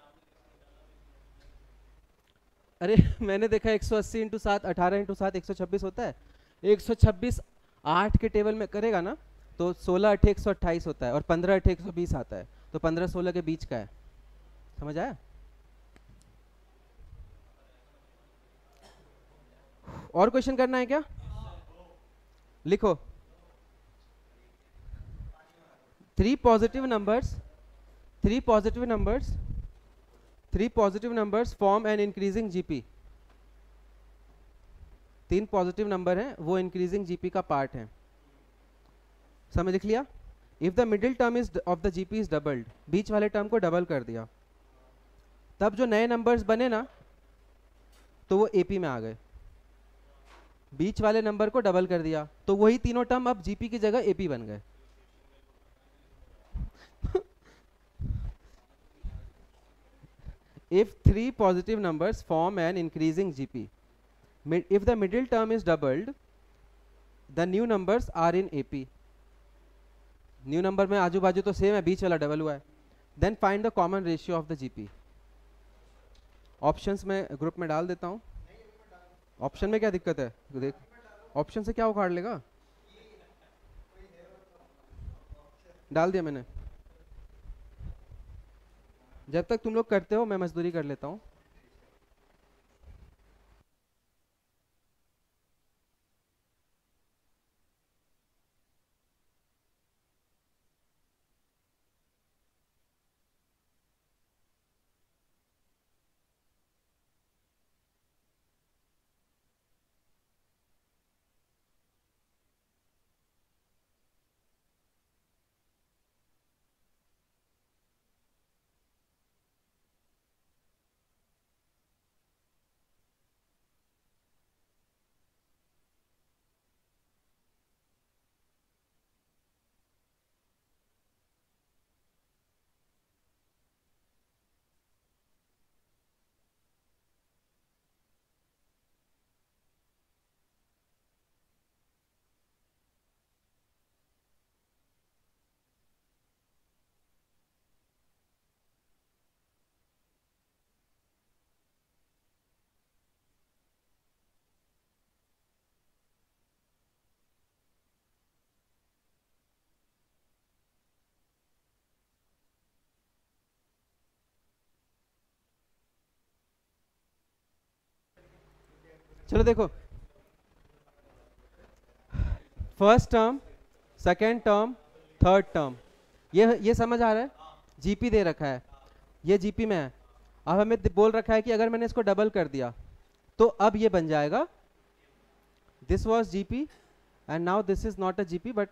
अरे मैंने देखा 180 इंटू 7 18 इंटू 7 126 होता है, 126 8 के टेबल में करेगा ना तो 16 8 128 होता है, और 15 8 120 आता है, तो 15 16 के बीच का है, समझ आया, और क्वेश्चन करना है क्या, लिखो, 3 positive numbers form an increasing GP, 3 positive number हैं वो इंक्रीजिंग जीपी का पार्ट है, समझ लिख लिया, if the middle term is of the GP is doubled, बीच वाले टर्म को डबल कर दिया, तब जो नए नंबर्स बने ना तो वो एपी में आ गए, बीच वाले नंबर को डबल कर दिया तो वही तीनों टर्म अब जीपी की जगह एपी बन गए, if 3 positive numbers form an increasing GP, if the middle term is doubled, the new numbers are in AP, new number में आजू बाजू तो सेम है, बीच वाला डबल हुआ है, then find the common ratio of the GP, options में group में डाल देता हूँ। ऑप्शन में क्या दिक्कत है, देख ऑप्शन से क्या उखाड़ लेगा। डाल दिया मैंने। जब तक तुम लोग करते हो मैं मजदूरी कर लेता हूँ। चलो देखो, first term, second term, third term, ये समझ आ रहा है। जीपी दे रखा है, ये जीपी में है। अब हमें बोल रखा है कि अगर मैंने इसको डबल कर दिया तो अब ये बन जाएगा, this was GP and now this is not a GP but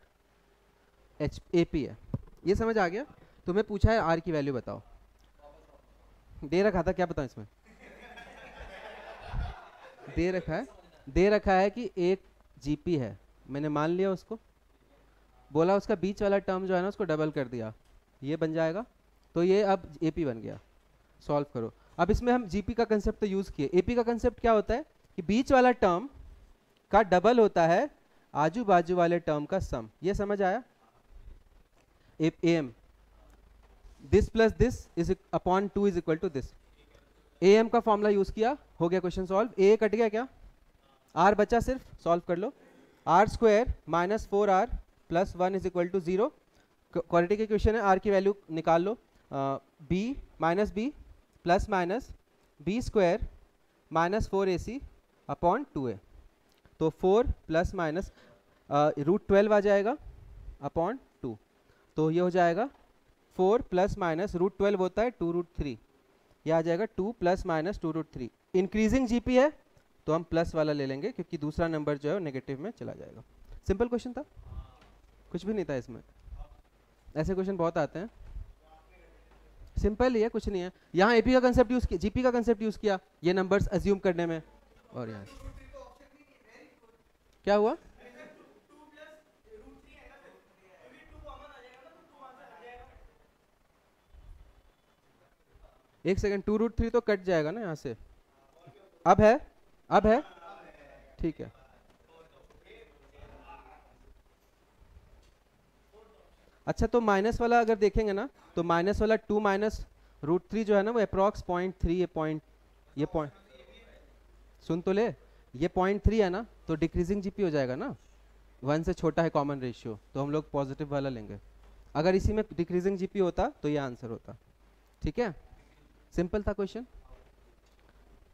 AP है। ये समझ आ गया। तुम्हें पूछा है आर की वैल्यू बताओ, दे रखा था, क्या बताऊं इसमें। दे रखा है कि एक जीपी है, मैंने मान लिया उसको, बोला उसका बीच वाला टर्म जो है ना उसको डबल कर दिया, ये बन जाएगा। तो ये अब एपी बन गया। सॉल्व करो। अब इसमें हम जीपी का कंसेप्ट तो यूज किए, एपी का कंसेप्ट क्या होता है कि बीच वाला टर्म का डबल होता है आजू बाजू वाले टर्म का सम। ये समझ आया। AM this plus this is upon 2 is equal to this. AM का फॉर्मूला यूज किया, हो गया क्वेश्चन सॉल्व। ए कट गया क्या, आर बचा सिर्फ, सॉल्व कर लो। R square minus 4r plus 1 is equal to 0। Quadratic की क्वेश्चन है, आर की वैल्यू निकाल लो। B minus b plus minus b square minus 4ac upon 2a। तो 4 प्लस माइनस √12 आ जाएगा अपॉन 2। तो ये हो जाएगा 4 प्लस माइनस √12 होता है 2√3, ये आ जाएगा 2 प्लस माइनस 2√3। इंक्रीजिंग जीपी है तो हम प्लस वाला ले लेंगे क्योंकि दूसरा नंबर जो है नेगेटिव में चला जाएगा। सिंपल क्वेश्चन था, कुछ भी नहीं था इसमें। ऐसे क्वेश्चन बहुत आते हैं, सिंपल ही है, कुछ नहीं है। यहाँ एपी का कंसेप्ट यूज किया, जीपी का कंसेप्ट यूज किया ये नंबर्स अज्यूम करने में। और यहाँ क्या हुआ, एक सेकंड, 2√3 तो कट जाएगा ना यहाँ से। अब है, अब है, ठीक है। अच्छा तो माइनस वाला अगर देखेंगे ना तो माइनस वाला 2 माइनस √3 जो है ना वो अप्रॉक्स 0.3 ये पॉइंट सुन तो ले, ये 0.3 है ना, तो डिक्रीजिंग जीपी हो जाएगा ना, 1 से छोटा है कॉमन रेशियो, तो हम लोग पॉजिटिव वाला लेंगे। अगर इसी में डिक्रीजिंग जीपी होता तो ये आंसर होता। ठीक है, सिंपल था क्वेश्चन।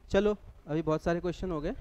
चलो अभी बहुत सारे क्वेश्चन हो गए।